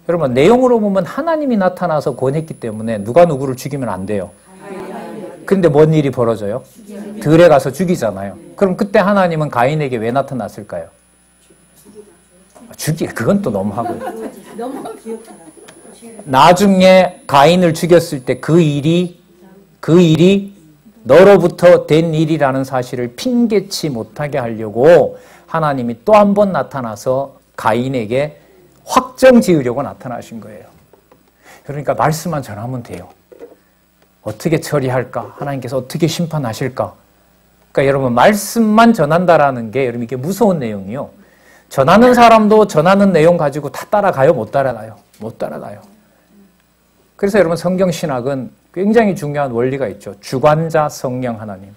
여러분, 내용으로 보면 하나님이 나타나서 권했기 때문에 누가 누구를 죽이면 안 돼요. 근데 뭔 일이 벌어져요? 들에 가서 죽이잖아요. 그럼 그때 하나님은 가인에게 왜 나타났을까요? 그건 또 너무하고요. 나중에 가인을 죽였을 때 그 일이 너로부터 된 일이라는 사실을 핑계치 못하게 하려고 하나님이 또 한 번 나타나서 가인에게 확정 지으려고 나타나신 거예요. 그러니까 말씀만 전하면 돼요. 어떻게 처리할까? 하나님께서 어떻게 심판하실까? 그러니까 여러분, 말씀만 전한다라는 게 여러분 이게 무서운 내용이요. 전하는 사람도 전하는 내용 가지고 다 따라가요? 못 따라가요? 못 따라가요. 그래서 여러분, 성경신학은 굉장히 중요한 원리가 있죠. 주관자 성령 하나님.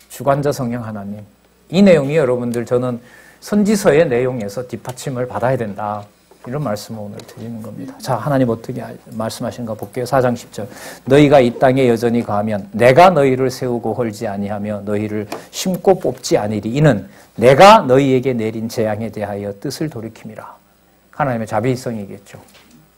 주관자 성령 하나님. 이 내용이 여러분들, 저는 선지서의 내용에서 뒷받침을 받아야 된다. 이런 말씀을 오늘 드리는 겁니다. 자, 하나님 어떻게 말씀하시는가 볼게요. 4장 10절. 너희가 이 땅에 여전히 가면 내가 너희를 세우고 헐지 아니하며 너희를 심고 뽑지 아니리. 이는 내가 너희에게 내린 재앙에 대하여 뜻을 돌이킴이라. 하나님의 자비성이겠죠.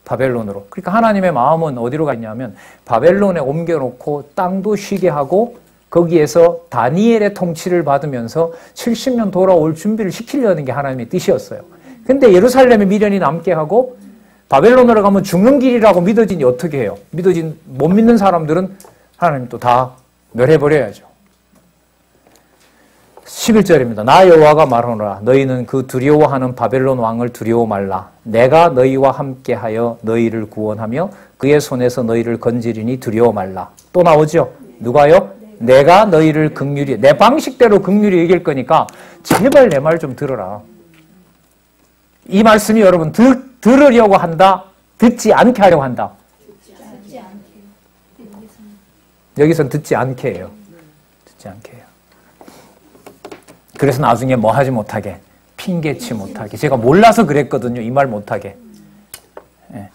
바벨론으로. 그러니까 하나님의 마음은 어디로 갔냐면 바벨론에 옮겨놓고 땅도 쉬게 하고 거기에서 다니엘의 통치를 받으면서 70년 돌아올 준비를 시키려는 게 하나님의 뜻이었어요. 근데 예루살렘에 미련이 남게 하고 바벨론으로 가면 죽는 길이라고 믿어지니 어떻게 해요? 못 믿는 사람들은 하나님 또 다 멸해버려야죠. 11절입니다. 나 여호와가 말하노라. 너희는 그 두려워하는 바벨론 왕을 두려워 말라. 내가 너희와 함께하여 너희를 구원하며 그의 손에서 너희를 건지리니 두려워 말라. 또 나오죠? 누가요? 내가 너희를 긍휼히, 내 방식대로 긍휼히 얘기할 거니까 제발 내 말 좀 들어라. 이 말씀이 여러분 들으려고 한다? 듣지 않게 하려고 한다. 여기선 듣지 않게 해요. 듣지 않게 해요. 그래서 나중에 뭐 하지 못하게, 핑계치 못하게. 제가 몰라서 그랬거든요. 이 말 못하게. 예.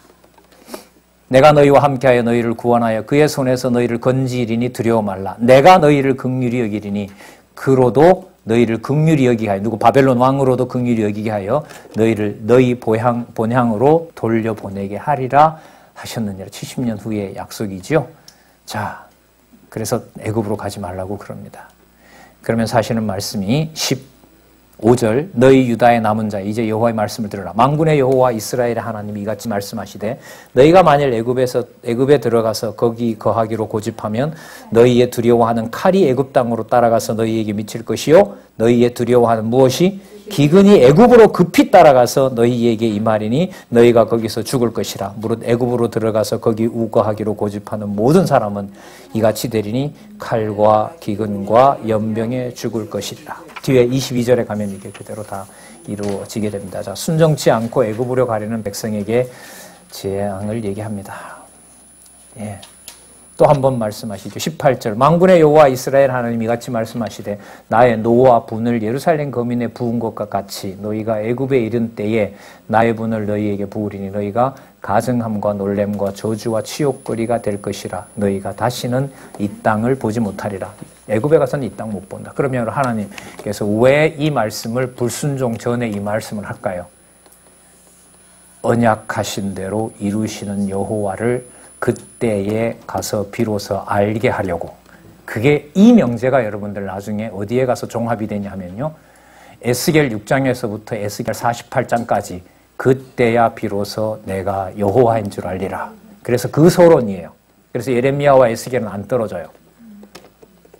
내가 너희와 함께하여 너희를 구원하여 그의 손에서 너희를 건지리니 두려워 말라. 내가 너희를 긍휼히 여기리니 그로도 너희를 긍휼히 여기게 하여, 누구 바벨론 왕으로도 긍휼히 여기게 하여 너희를 너희 본향으로 돌려보내게 하리라 하셨느니라. 70년 후의 약속이죠. 자, 그래서 애굽으로 가지 말라고 그럽니다. 그러면서 하시는 말씀이 15절 너희 유다의 남은 자 이제 여호와의 말씀을 들으라. 만군의 여호와 이스라엘의 하나님이 이같이 말씀하시되 너희가 만일 애굽에 들어가서 거기 거하기로 고집하면 너희의 두려워하는 칼이 애굽 땅으로 따라가서 너희에게 미칠 것이요 너희의 두려워하는 무엇이 기근이 애굽으로 급히 따라가서 너희에게 임하리니 너희가 거기서 죽을 것이라. 무릇 애굽으로 들어가서 거기 우거하기로 고집하는 모든 사람은 이같이 되리니 칼과 기근과 연병에 죽을 것이라. 뒤에 22절에 가면 이게 그대로 다 이루어지게 됩니다. 자, 순정치 않고 애굽으로 가려는 백성에게 재앙을 얘기합니다. 예. 또 한 번 말씀하시죠. 18절 만군의 여호와 이스라엘 하나님이 같이 말씀하시되 나의 노와 분을 예루살렘 거민에 부은 것과 같이 너희가 애굽에 이른 때에 나의 분을 너희에게 부으리니 너희가 가증함과 놀램과 저주와 치욕거리가 될 것이라. 너희가 다시는 이 땅을 보지 못하리라. 애굽에 가서는 이 땅 못 본다. 그러면 하나님께서 왜 이 말씀을 불순종 전에 이 말씀을 할까요? 언약하신 대로 이루시는 여호와를 그때에 가서 비로소 알게 하려고. 그게 이 명제가 여러분들 나중에 어디에 가서 종합이 되냐 하면요. 에스겔 6장에서부터 에스겔 48장까지 그때야 비로소 내가 여호와인 줄 알리라. 그래서 그 서론이에요. 그래서 예레미야와 에스겔은 안 떨어져요.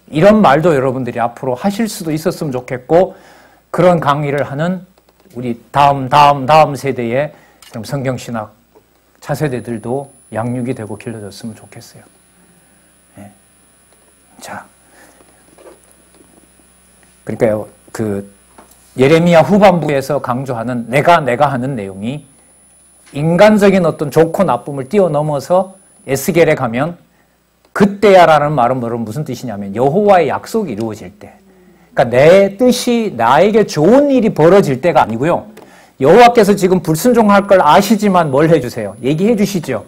이런 말도 여러분들이 앞으로 하실 수도 있었으면 좋겠고 그런 강의를 하는 우리 다음 세대의 성경신학 차세대들도 양육이 되고 길러졌으면 좋겠어요. 네. 자, 그러니까요, 예레미야 후반부에서 강조하는 내가 하는 내용이 인간적인 어떤 좋고 나쁨을 뛰어넘어서 에스겔에 가면 그때야라는 말은 무슨 뜻이냐면 여호와의 약속이 이루어질 때. 그러니까 내 뜻이 나에게 좋은 일이 벌어질 때가 아니고요. 여호와께서 지금 불순종할 걸 아시지만 뭘 해주세요? 얘기해 주시죠.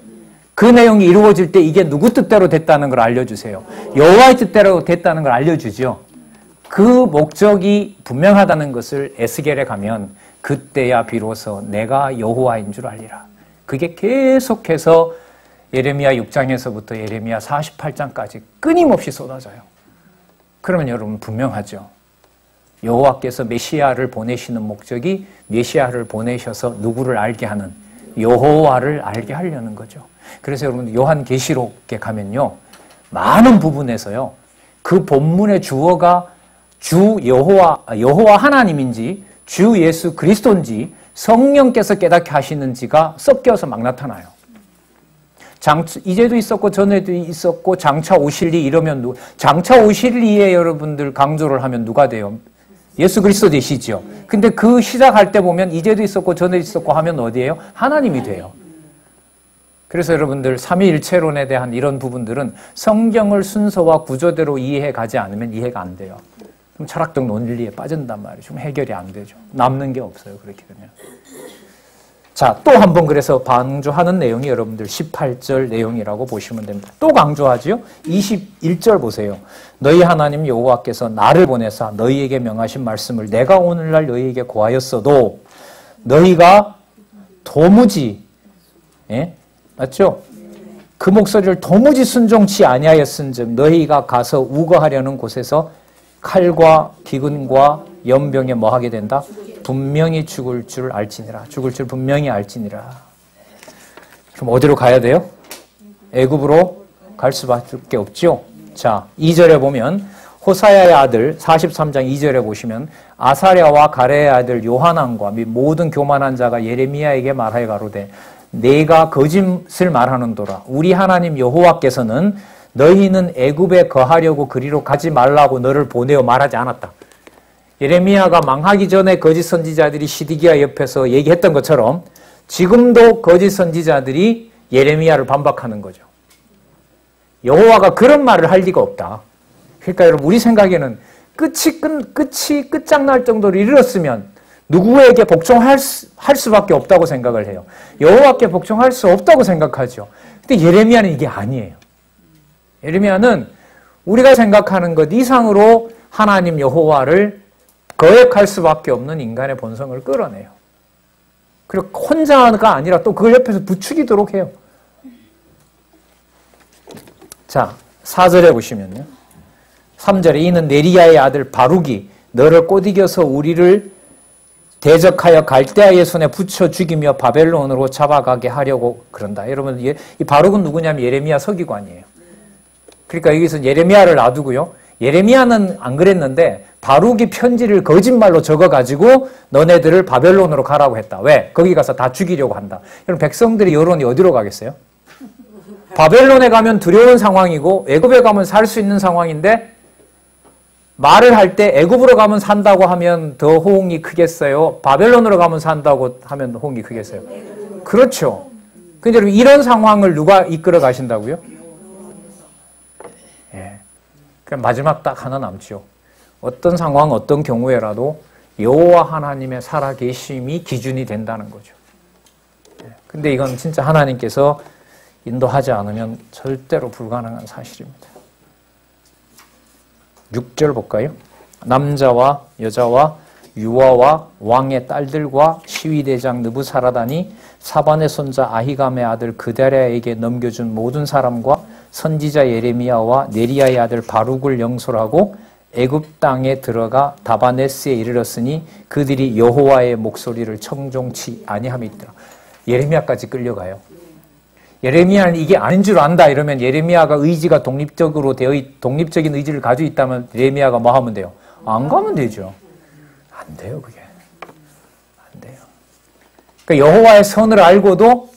그 내용이 이루어질 때 이게 누구 뜻대로 됐다는 걸 알려주세요. 여호와의 뜻대로 됐다는 걸 알려주죠. 그 목적이 분명하다는 것을 에스겔에 가면 그때야 비로소 내가 여호와인 줄 알리라. 그게 계속해서 예레미야 6장에서부터 예레미야 48장까지 끊임없이 쏟아져요. 그러면 여러분 분명하죠. 여호와께서 메시아를 보내시는 목적이 메시아를 보내셔서 누구를 알게 하는 여호와를 알게 하려는 거죠. 그래서 여러분 요한계시록에 가면요. 많은 부분에서요. 그 본문의 주어가 주 여호와 하나님인지 주 예수 그리스도인지 성령께서 깨닫게 하시는지가 섞여서 막 나타나요. 이제도 있었고 전에도 있었고 장차 오실 리 이러면 장차 오실 리에 여러분들 강조를 하면 누가 돼요? 예수 그리스도 되시죠. 근데 그 시작할 때 보면 이제도 있었고 전에도 있었고 하면 어디예요? 하나님이 돼요. 그래서 여러분들 삼위일체론에 대한 이런 부분들은 성경을 순서와 구조대로 이해해 가지 않으면 이해가 안 돼요. 그럼 철학적 논리에 빠진단 말이죠. 좀 해결이 안 되죠. 남는 게 없어요. 그렇게 되면. 자, 또 한 번 그래서 강조하는 내용이 여러분들 18절 내용이라고 보시면 됩니다. 또 강조하지요. 21절 보세요. 너희 하나님 여호와께서 나를 보내사 너희에게 명하신 말씀을 내가 오늘날 너희에게 고하였어도 너희가 도무지 맞죠? 그 목소리를 도무지 순종치 아니하였은즉 너희가 가서 우거하려는 곳에서 칼과 기근과 연병에 뭐 하게 된다? 분명히 죽을 줄 알지니라. 죽을 줄 분명히 알지니라. 그럼 어디로 가야 돼요? 애굽으로 갈 수밖에 없죠. 자, 2절에 보면 호사야의 아들 43장 2절에 보시면 아사랴와 가레의 아들 요하난과 및 모든 교만한 자가 예레미야에게 말하여 가로되 내가 거짓을 말하는도라. 우리 하나님 여호와께서는 너희는 애굽에 거하려고 그리로 가지 말라고 너를 보내어 말하지 않았다. 예레미야가 망하기 전에 거짓 선지자들이 시드기야 옆에서 얘기했던 것처럼 지금도 거짓 선지자들이 예레미야를 반박하는 거죠. 여호와가 그런 말을 할 리가 없다. 그러니까 여러분 우리 생각에는 끝이 끝장날 정도로 이르렀으면 누구에게 복종할 수밖에 없다고 생각을 해요. 여호와께 복종할 수 없다고 생각하죠. 근데 예레미야는 이게 아니에요. 예레미야는 우리가 생각하는 것 이상으로 하나님 여호와를 거역할 수밖에 없는 인간의 본성을 끌어내요. 그리고 혼자가 아니라 또 그걸 옆에서 부추기도록 해요. 자, 4절에 보시면요. 3절에 이는 네리야의 아들 바룩이 너를 꼬드겨서 우리를 대적하여 갈대아의 손에 붙여 죽이며 바벨론으로 잡아가게 하려고 그런다. 여러분, 이 바룩은 누구냐면 예레미야 서기관이에요. 그러니까 여기서 예레미야를 놔두고요. 예레미야는 안 그랬는데 바룩이 편지를 거짓말로 적어가지고 너네들을 바벨론으로 가라고 했다. 왜? 거기 가서 다 죽이려고 한다. 여러분, 백성들의 여론이 어디로 가겠어요? 바벨론에 가면 두려운 상황이고 애굽에 가면 살 수 있는 상황인데 말을 할 때 애굽으로 가면 산다고 하면 더 호응이 크겠어요? 바벨론으로 가면 산다고 하면 호응이 크겠어요? 그렇죠. 근데 여러분 이런 상황을 누가 이끌어 가신다고요? 예. 그럼 마지막 딱 하나 남죠. 어떤 상황, 어떤 경우에라도 여호와 하나님의 살아계심이 기준이 된다는 거죠. 예. 근데 이건 진짜 하나님께서 인도하지 않으면 절대로 불가능한 사실입니다. 6절 볼까요? 남자와 여자와 유아와 왕의 딸들과 시위대장 느부사라단이 사반의 손자 아히감의 아들 그다랴에게 넘겨준 모든 사람과 선지자 예레미야와 네리야의 아들 바룩을 영솔하고 애굽 땅에 들어가 다바네스에 이르렀으니 그들이 여호와의 목소리를 청종치 아니함이더라. 예레미야까지 끌려가요. 예레미야는 이게 아닌 줄 안다 이러면 예레미야가 의지가 독립적인 의지를 가지고 있다면 예레미야가 뭐 하면 돼요? 안 가면 되죠. 안 돼요, 그게. 안 돼요. 그러니까 여호와의 선을 알고도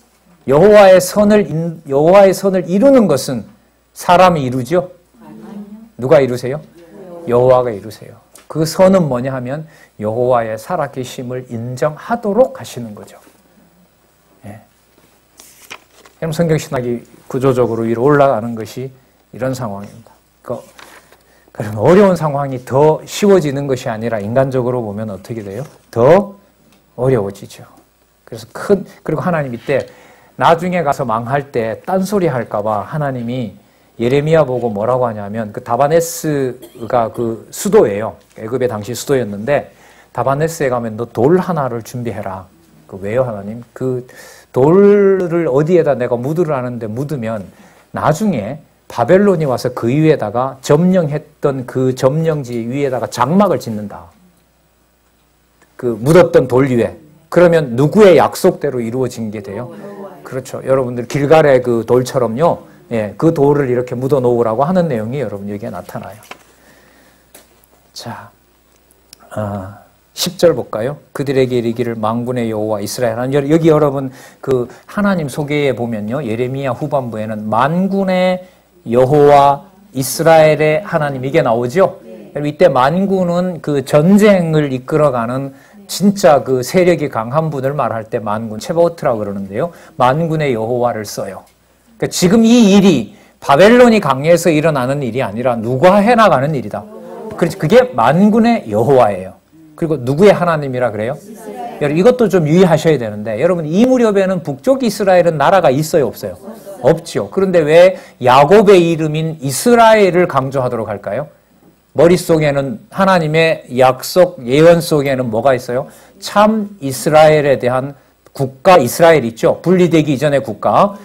여호와의 선을 이루는 것은 사람이 이루죠? 누가 이루세요? 여호와가 이루세요. 그 선은 뭐냐 하면 여호와의 살아계심을 인정하도록 하시는 거죠. 그럼 성경신학이 구조적으로 위로 올라가는 것이 이런 상황입니다. 그러면 어려운 상황이 더 쉬워지는 것이 아니라 인간적으로 보면 어떻게 돼요? 더 어려워지죠. 그래서 그리고 하나님 이때 나중에 가서 망할 때 딴소리 할까봐 하나님이 예레미야 보고 뭐라고 하냐면 그 다바네스가 그 수도예요. 애굽의 당시 수도였는데 다바네스에 가면 너 돌 하나를 준비해라. 왜요, 하나님? 돌을 어디에다 내가 묻으라는데 묻으면 나중에 바벨론이 와서 그 위에다가 점령했던 그 점령지 위에다가 장막을 짓는다. 그 묻었던 돌 위에. 그러면 누구의 약속대로 이루어진 게 돼요? 그렇죠. 여러분들 길갈의 그 돌처럼요. 예, 그 돌을 이렇게 묻어 놓으라고 하는 내용이 여러분 여기에 나타나요. 자, 10절 볼까요? 그들에게 이르기를 만군의 여호와 이스라엘 하나님. 여기 여러분 그 하나님 소개에 보면요. 예레미야 후반부에는 만군의 여호와 이스라엘의 하나님 이게 나오죠? 이때 만군은 그 전쟁을 이끌어가는 진짜 그 세력이 강한 분을 말할 때 만군, 체바오트라고 그러는데요. 만군의 여호와를 써요. 그러니까 지금 이 일이 바벨론이 강해서 일어나는 일이 아니라 누가 해나가는 일이다. 그렇지, 그게 만군의 여호와예요. 그리고 누구의 하나님이라 그래요? 여러분 이것도 좀 유의하셔야 되는데 여러분 이 무렵에는 북쪽 이스라엘은 나라가 있어요, 없어요? 없죠. 그런데 왜 야곱의 이름인 이스라엘을 강조하도록 할까요? 머릿속에는 하나님의 약속, 예언 속에는 뭐가 있어요? 참 이스라엘에 대한 국가 이스라엘 있죠? 분리되기 이전의 국가.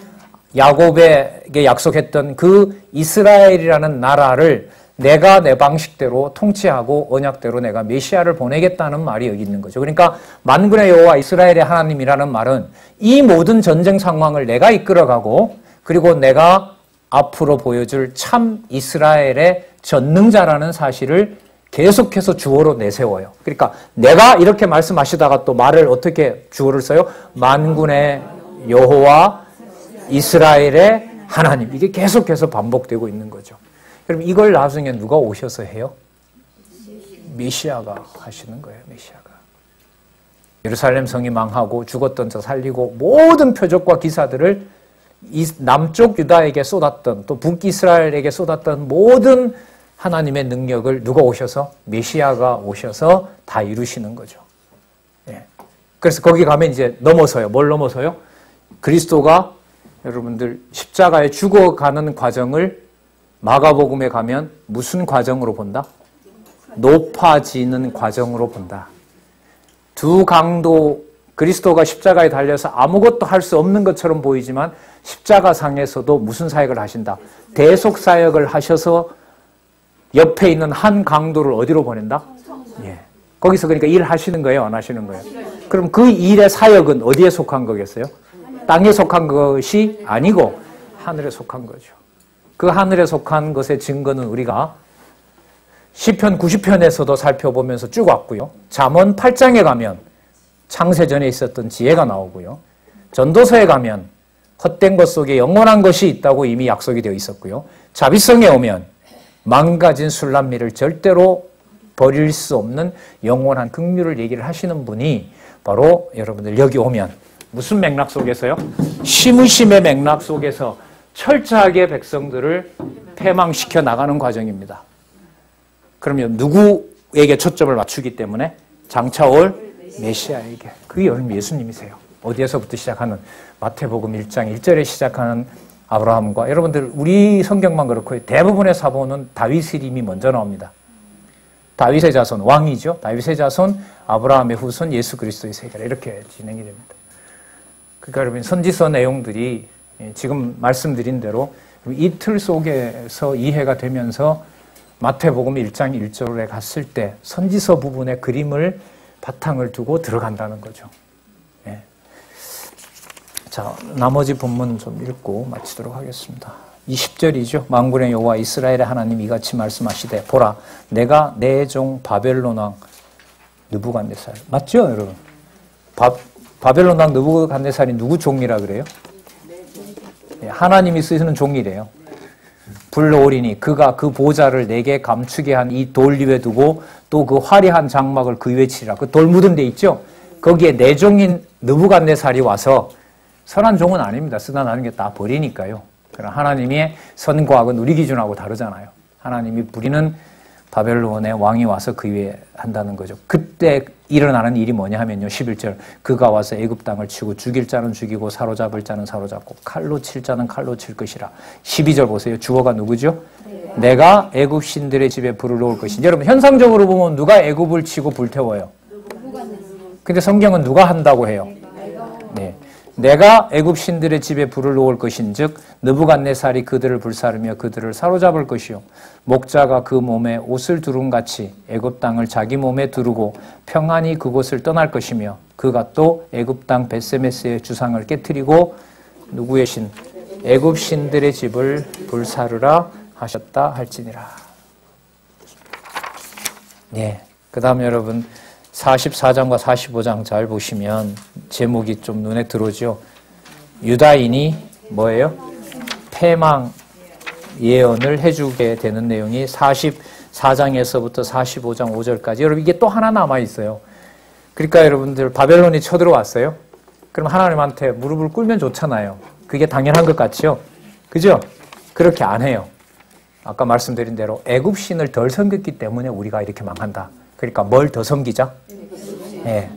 야곱에게 약속했던 그 이스라엘이라는 나라를 내가 내 방식대로 통치하고 언약대로 내가 메시아를 보내겠다는 말이 여기 있는 거죠. 그러니까 만군의 여호와 이스라엘의 하나님이라는 말은 이 모든 전쟁 상황을 내가 이끌어가고 그리고 내가 앞으로 보여줄 참 이스라엘의 전능자라는 사실을 계속해서 주어로 내세워요. 그러니까 내가 이렇게 말씀하시다가 또 말을 어떻게 주어를 써요? 만군의 여호와 이스라엘의 하나님. 이게 계속해서 반복되고 있는 거죠. 여러분 이걸 나중에 누가 오셔서 해요? 메시아가 하시는 거예요. 메시아가. 예루살렘 성이 망하고 죽었던 자 살리고 모든 표적과 기사들을 이 남쪽 유다에게 쏟았던 또 북이스라엘에게 쏟았던 모든 하나님의 능력을 누가 오셔서 메시아가 오셔서 다 이루시는 거죠. 예. 그래서 거기 가면 이제 넘어서요. 뭘 넘어서요? 그리스도가 여러분들 십자가에 죽어가는 과정을 마가복음에 가면 무슨 과정으로 본다? 높아지는 과정으로 본다. 두 강도 그리스도가 십자가에 달려서 아무것도 할 수 없는 것처럼 보이지만 십자가상에서도 무슨 사역을 하신다? 대속 사역을 하셔서 옆에 있는 한 강도를 어디로 보낸다? 예. 거기서 그러니까 일하시는 거예요? 안 하시는 거예요? 그럼 그 일의 사역은 어디에 속한 거겠어요? 땅에 속한 것이 아니고 하늘에 속한 거죠. 그 하늘에 속한 것의 증거는 우리가 시편 90편에서도 살펴보면서 쭉 왔고요. 잠언 8장에 가면 창세전에 있었던 지혜가 나오고요. 전도서에 가면 헛된 것 속에 영원한 것이 있다고 이미 약속이 되어 있었고요. 자비성에 오면 망가진 술람미를 절대로 버릴 수 없는 영원한 긍휼을 얘기를 하시는 분이 바로 여러분들 여기 오면 무슨 맥락 속에서요? 심으심의 맥락 속에서 철저하게 백성들을 패망시켜 나가는 과정입니다. 그러면 누구에게 초점을 맞추기 때문에 장차올 메시아에게. 그게 여러분 예수님이세요. 어디에서부터 시작하는 마태복음 1장 1절에 시작하는 아브라함과 여러분들 우리 성경만 그렇고 대부분의 사본은 다윗의 이름이 먼저 나옵니다. 다윗의 자손 왕이죠. 다윗의 자손 아브라함의 후손 예수 그리스도의 세계라 이렇게 진행이 됩니다. 그러니까 여러분 선지서 내용들이 지금 말씀드린 대로 이 틀 속에서 이해가 되면서 마태복음 1장 1절에 갔을 때 선지서 부분의 그림을 바탕을 두고 들어간다는 거죠. 예. 자, 나머지 본문 좀 읽고 마치도록 하겠습니다. 20절이죠. 만군의 여호와 이스라엘의 하나님 이같이 말씀하시되 보라 내가 내 종 바벨론 왕 느부갓네살 맞죠 여러분? 바벨론 왕 느부갓네살이 누구 종이라 그래요? 예, 하나님이 쓰시는 종이래요. 불러오리니 그가 그 보좌를 내게 감추게 한 이 돌 위에 두고 또 그 화려한 장막을 그 위에 치리라. 그 돌 묻은 데 있죠? 거기에 내 종인 느부갓네살이 와서 선한 종은 아닙니다. 쓰다 나는 게 다 버리니까요. 그럼 하나님의 선과 악은 우리 기준하고 다르잖아요. 하나님이 부리는 바벨론의 왕이 와서 그 위에 한다는 거죠. 그때 일어나는 일이 뭐냐 하면요. 11절 그가 와서 애굽 땅을 치고 죽일 자는 죽이고 사로잡을 자는 사로잡고 칼로 칠 자는 칼로 칠 것이라. 12절 보세요. 주어가 누구죠? 네. 내가 애굽 신들의 집에 불을 놓을 것이니. 여러분 현상적으로 보면 누가 애굽을 치고 불태워요? 근데 성경은 누가 한다고 해요? 네. 내가 애굽 신들의 집에 불을 놓을 것인즉 느부갓네살이 그들을 불사르며 그들을 사로잡을 것이요 목자가 그 몸에 옷을 두름같이 애굽 땅을 자기 몸에 두르고 평안히 그곳을 떠날 것이며 그가 또 애굽 땅 벳세메스의 주상을 깨트리고 누구의 신? 애굽 신들의 집을 불사르라 하셨다 할지니라. 네. 그다음 여러분 44장과 45장 잘 보시면 제목이 좀 눈에 들어오죠. 유다인이 뭐예요? 패망 예언을 해주게 되는 내용이 44장에서부터 45장 5절까지. 여러분 이게 또 하나 남아있어요. 그러니까 여러분들 바벨론이 쳐들어왔어요. 그럼 하나님한테 무릎을 꿇면 좋잖아요. 그게 당연한 것 같죠? 그죠? 그렇게 안 해요. 아까 말씀드린 대로 애굽 신을 덜 섬겼기 때문에 우리가 이렇게 망한다. 그러니까 뭘 더 섬기자? 네.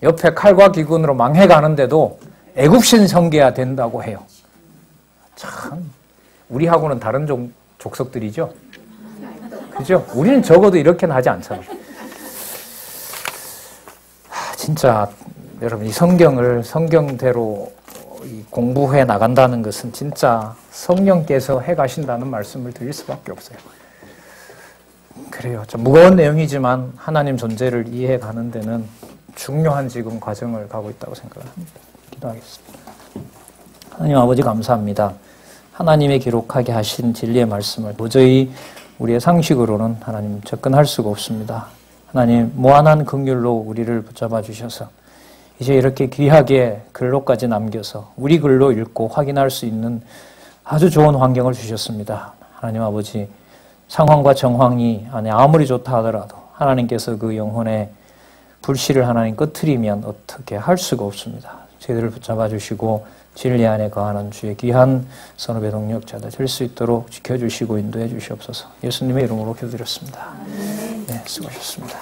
옆에 칼과 기근으로 망해가는데도 애굽신 섬겨야 된다고 해요. 참 우리하고는 다른 족속들이죠. 그죠? 우리는 적어도 이렇게는 하지 않잖아요. 진짜 여러분 이 성경을 성경대로 공부해 나간다는 것은 진짜 성령께서 해가신다는 말씀을 드릴 수밖에 없어요. 그래요. 좀 무거운 내용이지만 하나님 존재를 이해가는 데는 중요한 지금 과정을 가고 있다고 생각합니다. 기도하겠습니다. 하나님 아버지 감사합니다. 하나님의 기록하게 하신 진리의 말씀을 도저히 우리의 상식으로는 하나님 접근할 수가 없습니다. 하나님 무한한 긍휼로 우리를 붙잡아 주셔서 이제 이렇게 귀하게 글로까지 남겨서 우리 글로 읽고 확인할 수 있는 아주 좋은 환경을 주셨습니다. 하나님 아버지 상황과 정황이 아무리 좋다 하더라도 하나님께서 그 영혼의 불씨를 하나님 꺼트리면 어떻게 할 수가 없습니다. 저희들을 붙잡아 주시고 진리 안에 거하는 주의 귀한 선업의 동력자들 될 수 있도록 지켜주시고 인도해 주시옵소서. 예수님의 이름으로 기도드렸습니다. 네, 수고하셨습니다.